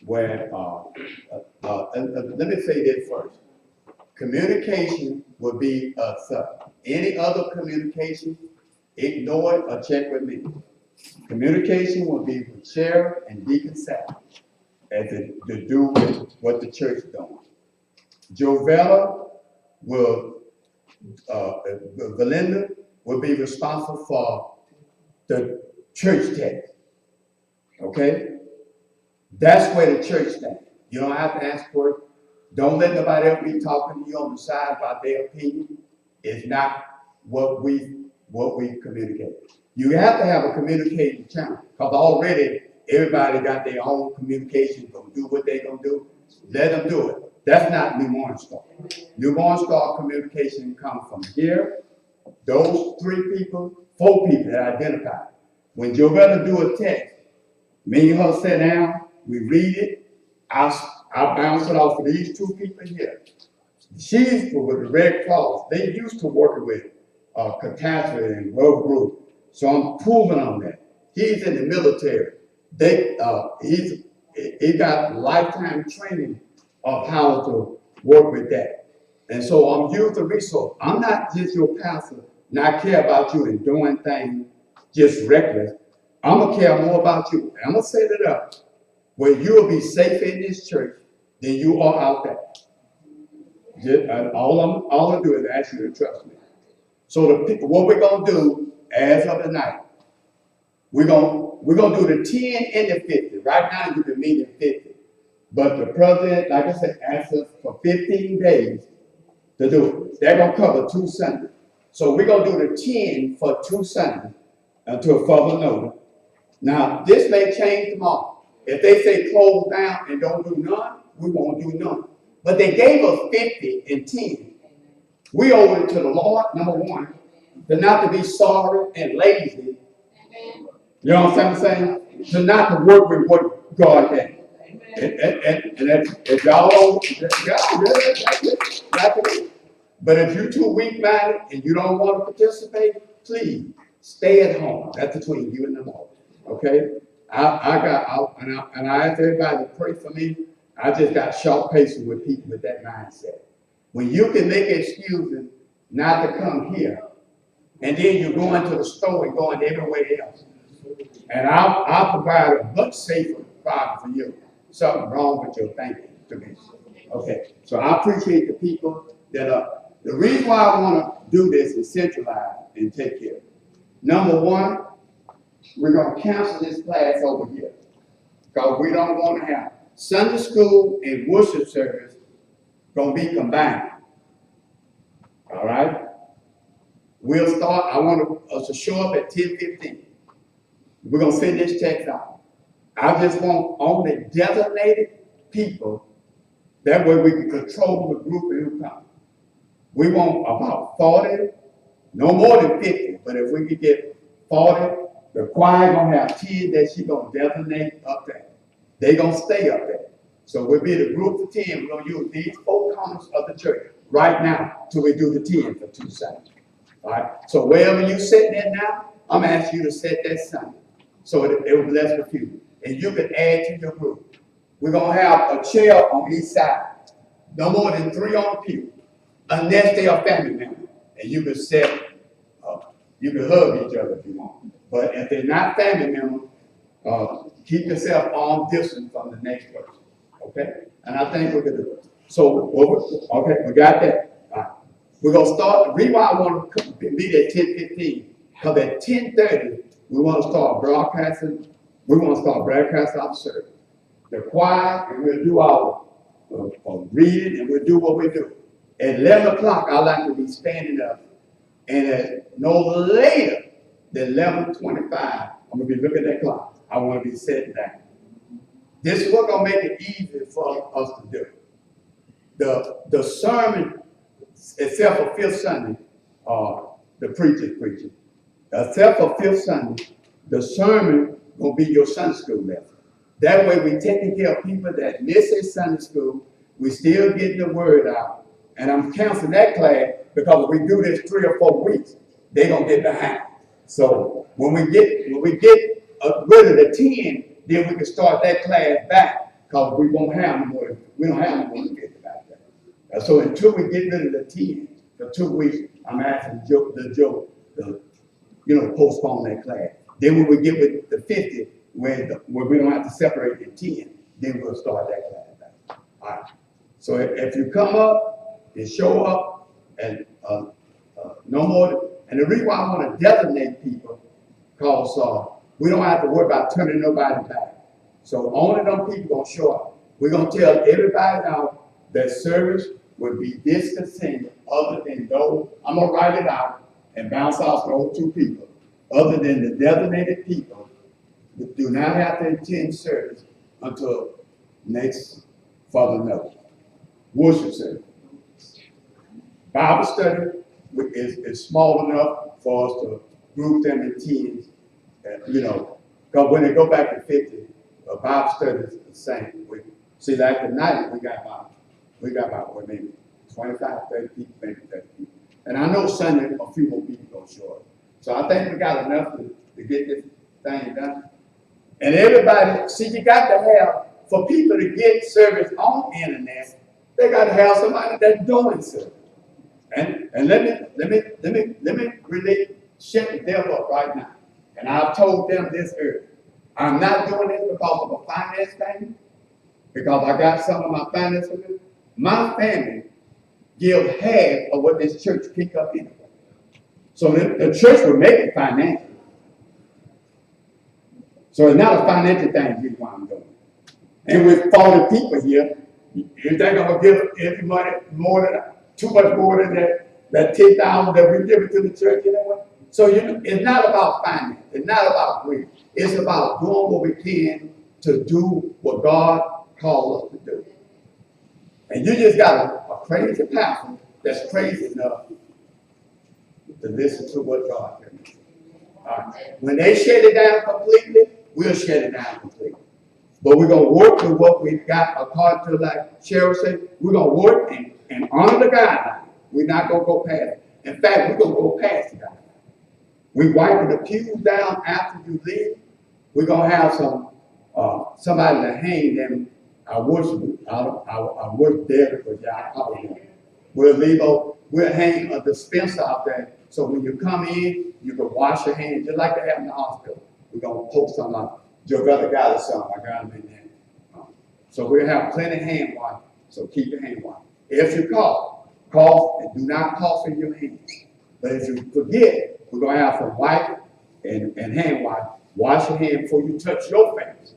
where, let me say this first. Communication will be any other communication, ignore it or check with me. Communication will be with Sheriff and Deacon Sal as to do with what the church is doing. Jovella will, Belinda will be responsible for the church text. Okay? That's where the church stands. You don't have to ask for it. Don't let nobody else be talking to you on the side about their opinion. It's not what we communicate. You have to have a communication channel, because already everybody got their own communication, gonna do what they gonna do. Let them do it. That's not New Morning Star. New Morning Star communication comes from here, those 4 people that identified. When Jovella do a text, me and her sit down, we read it, I bounce it off of these 2 people here. She's with the Red Cross. They used to work with catastrophe and World Group. So I'm proving on that. He's in the military. He got lifetime training of how to work with that. And so I'm used to resource. I'm not just your pastor, not care about you and doing things just reckless. I'm gonna care more about you. I'm gonna set it up where you'll be safe in this church than you are out there. All I'm do is ask you to trust me. So what we're gonna do as of tonight, we're gonna do the 10 and the 50. Right now you've been meeting 50. But the president, like I said, asked us for 15 days to do it. They're gonna cover 2 Sundays. So we're gonna do the 10 for 2 Sundays until further notice. Now, this may change tomorrow. If they say close down and don't do none, we won't do none. But they gave us 50 and 10. We owe it to the Lord, number one, to not to be sorry and lazy. You know what I'm saying? To not to work with what God gave. And if y'all don't, but if you're too weak-minded and you don't want to participate, please stay at home. That's between you and the Lord. Okay? And I ask everybody to pray for me. I just got sharp patience with people with that mindset. When you can make excuses not to come here, and then you're going to the store and going everywhere else, and I'll provide a much safer product for you. Something wrong with your thinking to me. Okay, so I appreciate the people that are. The reason why I want to do this is centralize and take care. Number one, we're going to cancel this class over here because we don't want to have Sunday school and worship service going to be combined. All right? We'll start, I want us to show up at 10:15. We're going to send this text out. I just want only designated people. That way we can control the group who come. We want about 40, no more than 50, but if we could get 40, the choir gonna have 10 that she gonna designate up there. They gonna stay up there. So we'll be the group of 10, we're gonna use these 4 corners of the church right now till we do the 10 for 2 Sundays. All right, so wherever you sit there now, I'm gonna ask you to set that Sunday. So it will be less confusing. And you can add to your group. We're gonna have a chair on each side. No more than 3 on the pew, unless they are family members. And you can set, you can hug each other if you want. But if they're not family members, keep yourself arm distance from the next person. Okay? And I think we can do it. So, okay, we got that. All right. We're gonna start. The reason why I want to meet at 10:15, because at 10:30 we want to start broadcasting. We want to start broadcasting our service. The choir, and we'll do our reading, and we'll do what we do. At 11 o'clock, I like to be standing up, and at no later than 11:25, I'm gonna be looking at that clock. I want to be sitting down. This is what's gonna make it easy for us to do. The sermon except for fifth Sunday, the preacher's preaching. Except for fifth Sunday, the sermon will be your Sunday school lesson. That way we taking care of people that miss their Sunday school, we still getting the word out. And I'm canceling that class because if we do this 3 or 4 weeks, they gonna get behind. So when we get rid of the 10, then we can start that class back because we don't have no more to get back there. So until we get rid of the 10 for 2 weeks, I'm asking Joe to postpone that class. Then when we get with the 50, where we don't have to separate the 10, then we'll start that class back. All right. So if you come up and show up and no more, and the reason why I want to designate people, because we don't have to worry about turning nobody back. So only them people gonna show up. We're gonna tell everybody now that service will be discontinued other than those, I'm gonna write it out and bounce off those 2 people. Other than the designated people that do not have to attend service until next further notice. Worship service. Bible study is small enough for us to group them in teams, because when they go back to 50, Bible study is the same. See, like tonight, we got about maybe 25, 30 people, maybe 30 people. And I know Sunday, a few more people gonna show up. So I think we got enough to get this thing done. And everybody, see, you got to have, for people to get service on the internet, they got to have somebody that's doing service. And let me really shut the devil up right now. And I've told them this earlier. I'm not doing this because of a finance thing, because I got some of my finance with it. My family give half of what this church pick up anyway. So the church will make it financial. So it's not a financial thing, here's why I'm doing. And with 40 people here, you think I'm gonna give every money too much more than that 10,000 that we give it to the church anyway? So it's not about finance, it's not about greed. It's about doing what we can to do what God called us to do. And you just got a crazy pastor that's crazy enough to listen to what God does. When they shut it down completely, we'll shut it down completely. But we're going to work with what we've got, according to, like Cheryl said, we're going to work and honor the guidelines. We're not going to go past it. In fact, we're going to go past the guidelines. We're wiping the pews down after you leave. We're going to have somebody to hang them. I worship there because I call them. We'll hang a dispenser out there. So when you come in, you can wash your hands just like they have in the hospital. We're going to post some like your brother got us some. I got them in there. So we'll have plenty of hand wash. So keep your hand washed. If you cough and do not cough in your hands. But if you forget, we're going to have some wipe and hand wash. Wash your hand before you touch your face.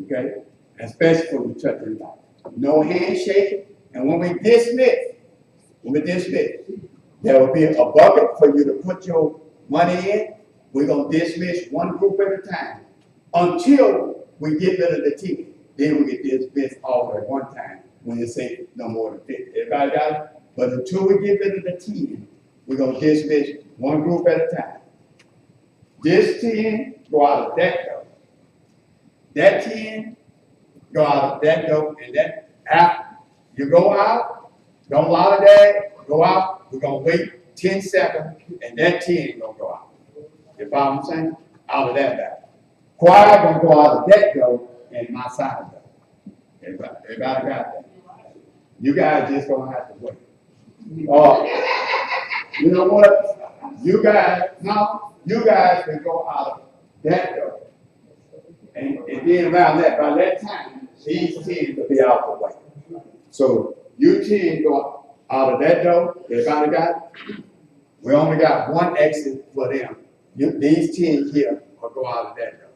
Okay? Especially before you touch anybody. No handshaking. And when we dismiss, there will be a bucket for you to put your money in. We're going to dismiss one group at a time until we get rid of the ticket. Then we get dismissed all at one time when you say no more than 50. Everybody got it? But until we get rid of the 10, we're going to dismiss one group at a time. This 10 go out of that door. That 10 go out of that door. And that after you go out, don't allow the dad, go out. We're going to wait 10 seconds, and that 10 going to go out. You follow what I'm saying? Out of that back. Choir going to go out of that door and my side door. Everybody got that? You guys just going to have to wait. You know what? You guys can go out of that door. And then around that, by that time, these 10 will be out the way. So you 10 go out of that door. Everybody got it? We only got one exit for them. These 10 here will go out of that door.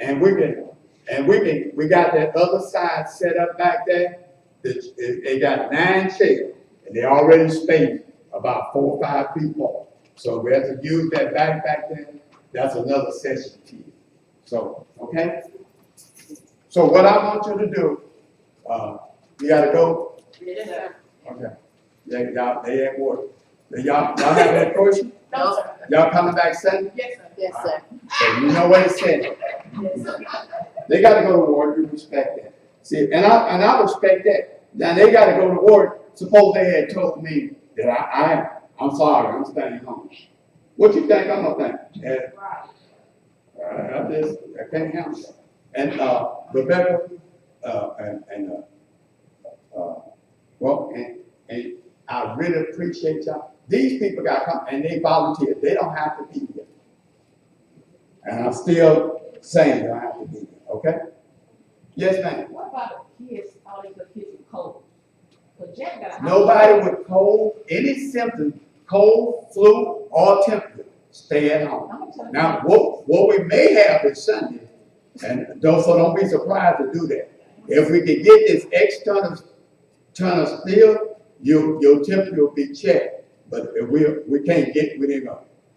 And we got that other side set up back there. They got 9 chairs, and they already spaced about 4 or 5 people. So we have to use that back there. That's another session key. So, okay? So what I want you to do, you gotta go? Yes, sir. Okay. they at work. Y'all have that question? No, sir. Y'all coming back Sunday? Yes, sir. Yes, sir. So you know what it said. Yes, sir. They gotta go to work, you respect that. See, and I respect that. Now, they gotta go to work, suppose they had told me that I'm sorry, I'm staying home. What you think I'm gonna think? I can't handle it. And, Rebecca, and I really appreciate y'all. These people gotta come, and they volunteer, they don't have to be here. And I'm still saying they don't have to be here, okay? Yes, ma'am. What about the kids, all these little kids with cold? But Jack got. Nobody with cold, any symptom, cold, flu, or temperature, stay at home. I'm gonna tell you. Now, what we may have is Sunday, and don't be surprised to do that. If we can get this external still, your temperature will be checked. But if we can't get within it.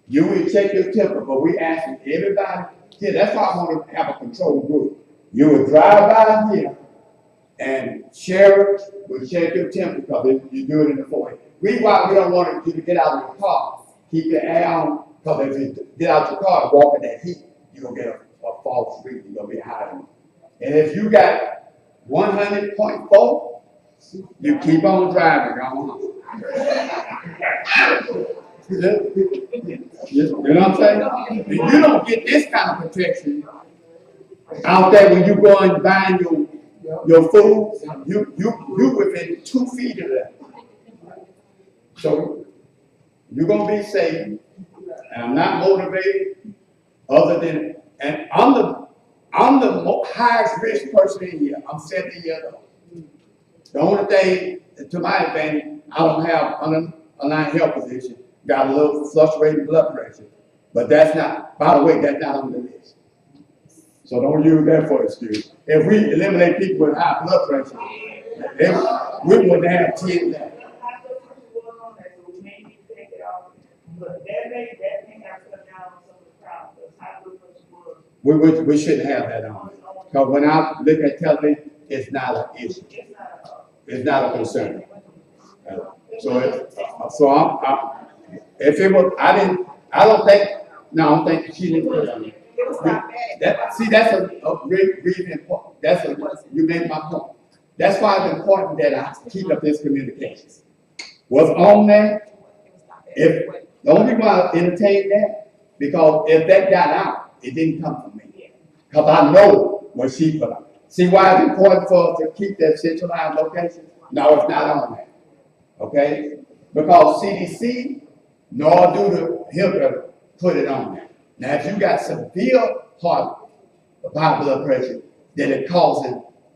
You will check your temperature, but we asking everybody, yeah, that's why I want to have a control group. You will drive by here and sheriff will check your temperature because you do it in the forehead. Reason why we don't want you to get out of your car, keep your air on, because if you get out your car and walk in that heat, you're going to get a false reading, you're going to be high. And if you got 100.4, you keep on driving, go You know what I'm saying? If you don't get this kind of protection out there when you go and buy your food, you within 2 feet of that. So you're gonna be safe. And I'm not motivated other than, and I'm the highest risk person in here. I'm 70 years old. The only thing to my advantage, I don't have underlying health condition. Got a little fluctuating blood pressure, but that's not, by the way, that's not on the list. So don't use that for excuse. If we eliminate people with high blood pressure, we wouldn't have 10 left. But that may have cut down on some of the crowd, because high blood pressure was. We shouldn't have that on. Because when I look at television, it's not an issue. It's not a concern. If it was, I don't think she didn't put it on. It was not bad. That's a really important, you made my point. That's why it's important that I keep up this communication. What's on there, if, the only reason I entertain that, because if that got out, it didn't come from me. Because I know what she put on. See why it's important for us to keep that centralized location? No, it's not on there. Okay? Because CDC, nor do the HIPAA put it on there. Now, if you got severe high blood pressure, then it causes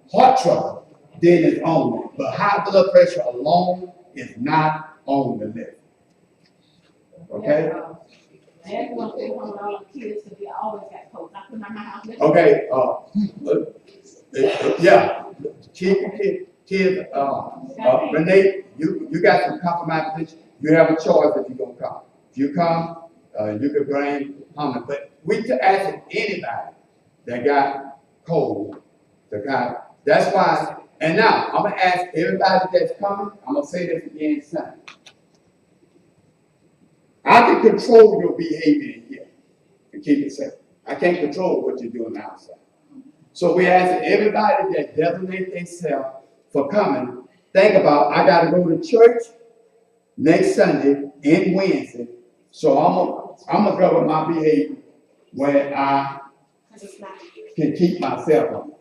heart trouble, then it's on there. But high blood pressure alone is not on the list. Okay? Jack wants to stay home with all the kids, so they always got cold. I put my house. Okay, yeah, kids, Renee, you got some compromise position. You have a choice if you're gonna come. If you come, you can bring Hummer, but we asking anybody that got cold to come. That's why, and now, I'm gonna ask everybody that's coming, I'm gonna say this again, son. I can control your behavior in here and keep it safe. I can't control what you're doing outside. So we ask everybody that designate themselves for coming, think about, I gotta go to church next Sunday and Wednesday, so I'm gonna govern my behavior where I can keep myself on.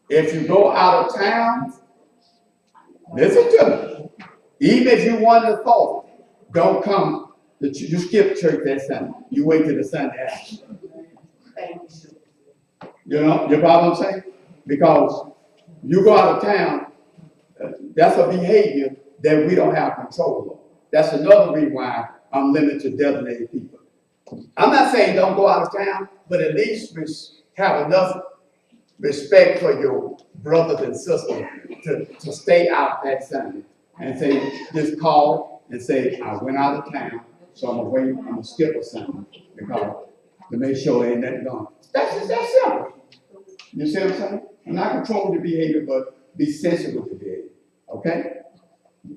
If you go out of town, listen to me. Even if you want to fall, don't come. You skip church that Sunday. You wait till the Sunday after. You know what I'm saying? Because you go out of town, that's a behavior that we don't have control of. That's another reason why I'm limited to designated people. I'm not saying don't go out of town, but at least have enough respect for your brothers and sisters to stay out that Sunday and say, just call and say, I went out of town, so I'm gonna skip a Sunday because to make sure ain't nothing gone. That's simple. You see what I'm saying? I'm not controlling the behavior, but be sensitive to the behavior. Okay?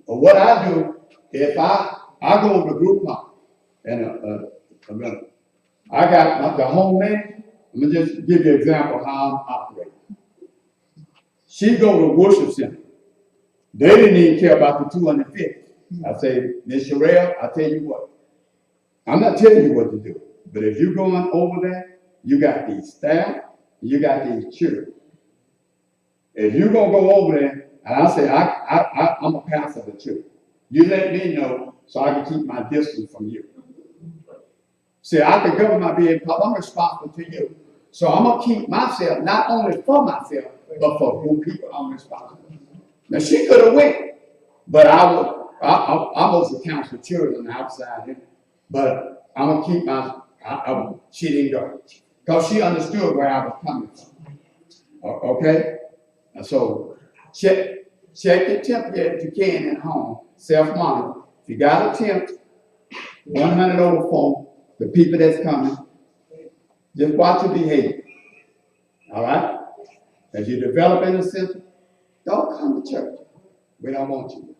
What I do, if I go to group home, and I got the home manager, let me just give you an example of how I'm operating. She go to worship center. They didn't even care about the 250. I say, Miss Sherelle, I tell you what, I'm not telling you what to do, but if you're going over there, you got these staff, you got these children. If you're gonna go over there, and I say, I'm a pastor of the church, you let me know so I can keep my distance from you. See, I can govern my being because I'm responsible to you. So I'm gonna keep myself, not only for myself, but for who people I'm responsible. Now she could have went, but I was the counsel children outside, but I'm gonna keep she didn't go. Because she understood where I was coming from. Okay? And so check your temp if you can at home, self-monitor. If you got a temp, 100 over phone, the people that's coming, just watch your behavior. All right? As you develop in the center, don't come to church. We don't want you.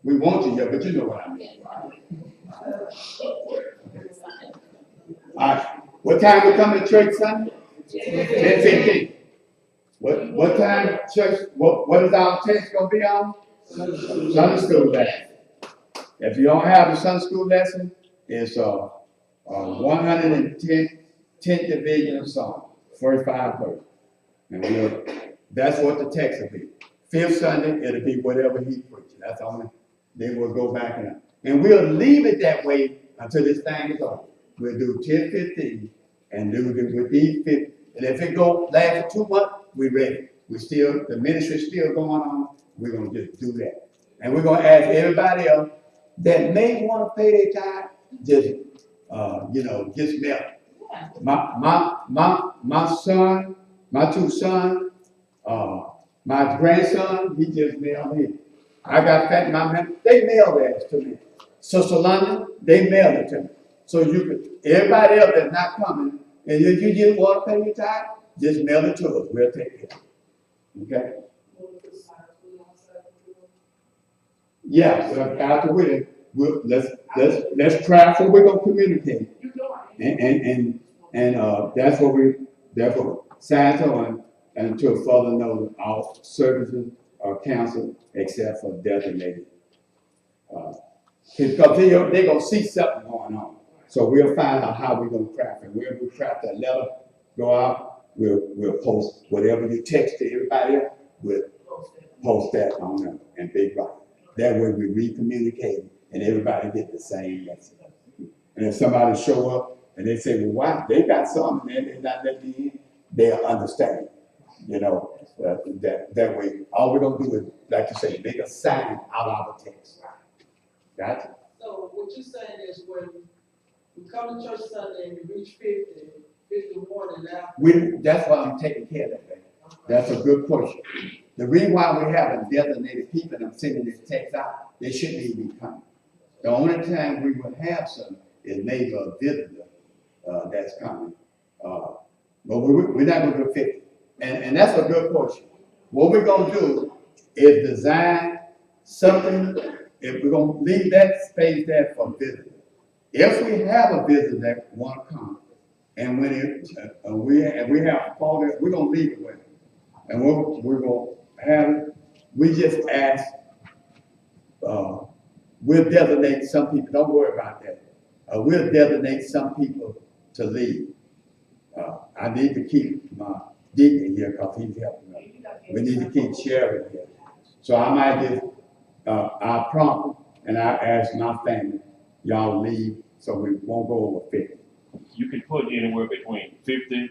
We want you here, but you know what I mean. All right. What time we come to church Sunday? 10:15. What time church? What is our text gonna be on? Sunday school lesson. If you don't have the Sunday school lesson, it's 110th division of Psalm, 45 verse. And that's what the text will be. Fifth Sunday, it'll be whatever he preaches. That's all. Then we'll go back and we'll leave it that way until this thing is over. We'll do 10:15 and do with these 50. And if it last for 2 months, we're ready. The ministry's still going on. We're gonna just do that. And we're gonna ask everybody else that may want to pay their tithe, just mail it. My son, my two sons, my grandson, he just mailed me. I got they mailed theirs to me. Sister London, they mailed it to me. So everybody else that's not coming, and if you just want to pay your tithe, just mail it to us. We'll take it. Okay? Yeah, well, after let's try so we're gonna communicate. And that's what Santa and until further notice, our services are canceled except for designated. Because they're gonna see something going on. So we'll find out how we're gonna craft it. We'll craft that letter, go out, we'll post whatever you text to everybody else, we'll post that on them in big rock. That way we recommunicate and everybody get the same message. And if somebody show up and they say, well, why? They got something and they're not letting me in, they'll understand. That way, all we're gonna do is, like you say, make a sign out of our text. Gotcha? So what you're saying is when we come to church Sunday and we reach 51 and now. That's why I'm taking care of that. That's a good question. The reason why we haven't designated people and I'm sending this text out, they shouldn't even be coming. The only time we would have some is maybe a visitor that's coming. But we're not gonna do 50. And that's a good question. What we're gonna do is design something, if we're gonna leave that space there for visitors. If we have a visitor that wanna come, and when we have 40, we're gonna leave it with them. And we're gonna have it, we just ask, we'll designate some people, don't worry about that. We'll designate some people to leave. I need to keep my deacon here because he's helping us. We need to keep Sherry here. So I might just, I prompt and I ask my family, y'all leave so we won't go over 50. You can put anywhere between 50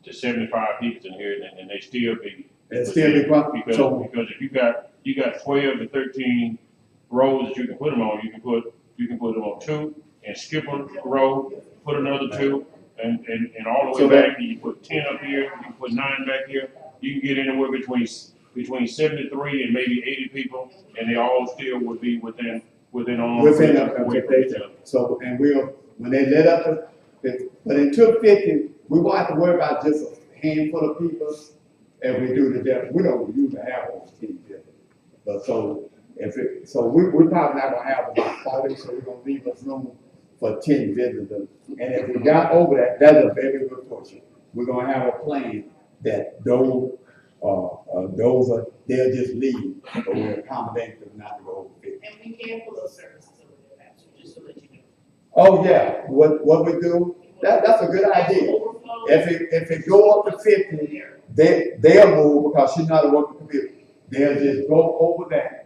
to 75 people in here and they still be. It's still be what? Because if you got 12 to 13 rows that you can put them on, you can put them on 2 and skip a row, put another 2, and all the way back, you put 10 up here, you can put 9 back here. You can get anywhere between 73 and maybe 80 people, and they all still would be within So, and when they let up but until 50, we won't have to worry about just a handful of people. If we do the death, we don't usually have over 10 people. But so So we're probably not gonna have about 40, so we're gonna leave us room for 10 visitors. And if we got over that, that's a very good portion. We're gonna have a plan that they'll just leave, but we'll accommodate them not to go over 50. And we can pull up services over there, actually, just to let you know. Oh, yeah, what we do, that's a good idea. Overflow. If it go up to 50, they'll move because she's not a working computer. They'll just go over there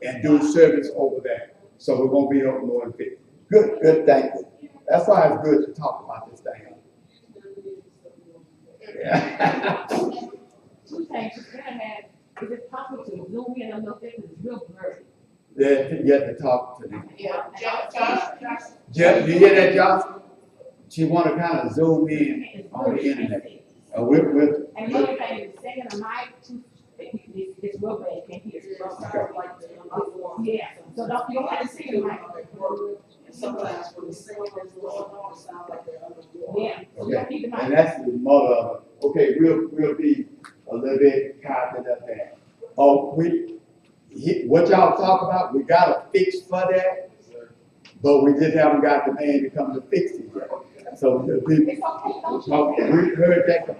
and do service over there. So we're gonna be over more than 50. Good, thank you. That's why it's good to talk about this thing. Yeah. Two things, you gotta have, is it possible to zoom in a little bit, because it's real blurry. You have to talk to them. Yeah. Josh. Jeff, you hear that, Josh? She wanna kind of zoom in on the internet. We're And the other thing is saying the mic too, it's real bad, can't hear. Yeah, so you don't have to see the mic. And sometimes when the singing is going on, it sounds like they're underwater. Yeah, so you don't need the and mic. that's the mother of it. Okay, we'll be a little bit confident of that. Oh, what y'all talk about, we got a fix for that, but we just haven't got the man to come to fix it yet. So the people, It's okay, don't you? we heard that.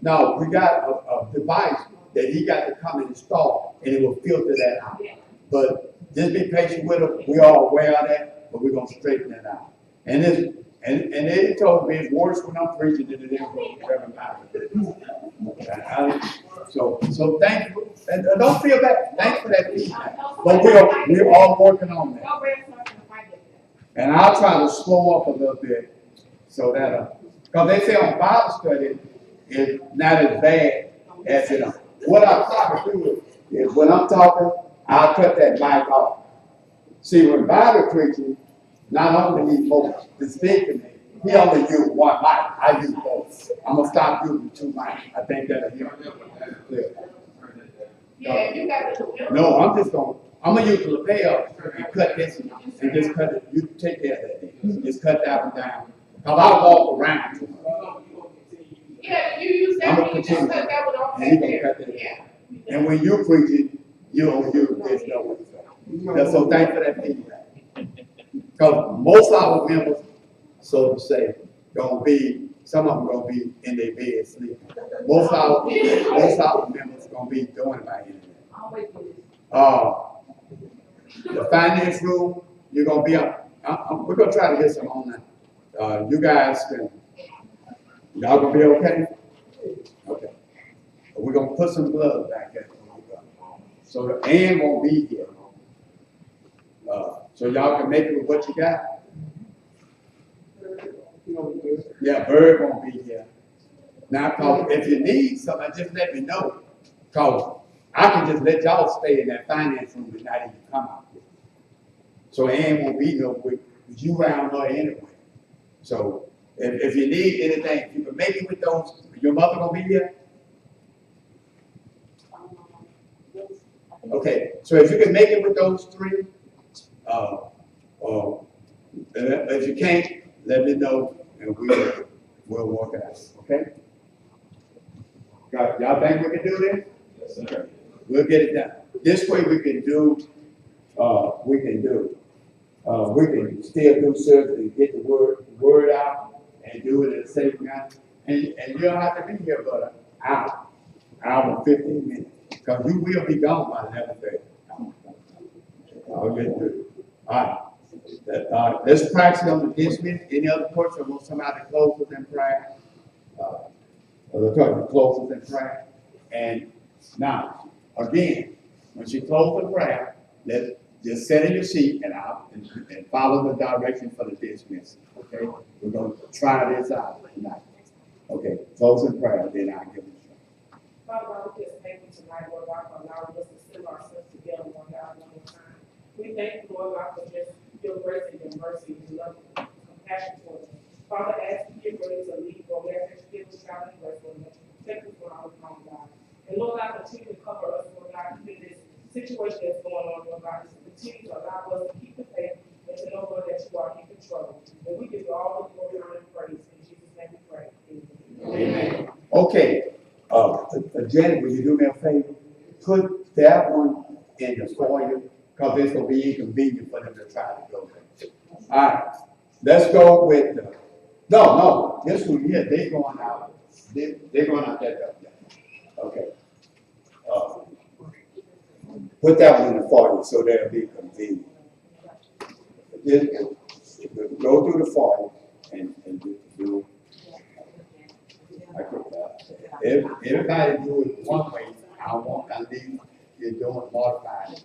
No, we got a device that he got to come and install, and it will filter that out. Yeah. But just be patient with us. We are aware of that, but we're gonna straighten that out. And they told me it's worse when I'm preaching than it is when I'm So thank you, and don't feel bad. Thanks for that feedback. But we're all working on that. Go read something if I get that. And I'll try to slow up a little bit so that, because they say on Bible study, it's not as bad as it is. What I try to do is when I'm talking, I'll cut that mic off. See, when Bible preaching, not only he folks to speak to me, he only used one mic. I use both. I'm gonna stop using two mics. I think that'll help. Clear. Yeah, you got to. No, I'm gonna use the lapel and cut this and just cut it. You take care of that. Just cut that one down. Cause I walk around. Yeah, you use I'm that, gonna one, you just continue. cut that one off And he right gonna there. cut that. Yeah. And when you preaching, you don't use this no way. That's so thank for that feedback. Cause most of our members, so to say, some of them gonna be in their bed sleeping. Most of our members gonna be doing it by internet. Always do this. The finance room, you're gonna be up. We're gonna try to get some online. You guys y'all gonna be okay? Okay. We're gonna put some gloves back there. So Ann won't be here. So y'all can make it with what you got. Yeah, Bird won't be here. Now, cause if you need something, just let me know. Cause I can just let y'all stay in that finance room and not even come out here. So Ann won't be no quick, because you around her anyway. So if you need anything, if you can make it with those, your mother gonna be here? Okay, so if you can make it with those three, if you can't, let me know and we'll work it out, okay? Y'all think we can do this? Yes, sir. We'll get it done. This way we can still do service and get the word out and do it in a safe manner. And you don't have to be here but an hour and 15 minutes, because you will be gone by 11:30. I'll get through. All right. Let's practice on the dismiss. Any other question? Want somebody to close us in prayer? Close us in prayer. And now, again, when she closes the prayer, let's just sit in your seat and follow the direction for the dismiss. Okay? We're going to try this out tonight. Okay, close in prayer, then I'll give it a shot. Father, we just thank you tonight, Lord God, for allowing us to sit ourselves together, Lord God, one more time. We thank you, Lord God, for just your grace and your mercy and your love and compassion towards us. Father, as we get ready to leave, Lord, we ask that you give us traveling grace, Lord, that you protect us from our own, God. And Lord God, continue to cover us, Lord God, in this situation that's going on, Lord God. Continue to allow us to keep the faith and to know, Lord, that you are in control. And we give you all the glory, honor, and praise. In Jesus' name we pray. Amen. Okay, Janet, will you do me a favor? Put that one in the foyer, cause it's gonna be inconvenient for them to try to go there. Alright, let's go with the, no, this one here, they going out, they're going out that way. Okay. Put that one in the 40, so that'll be convenient. Go through the 40 and do. Everybody do it one way, I need you doing modified.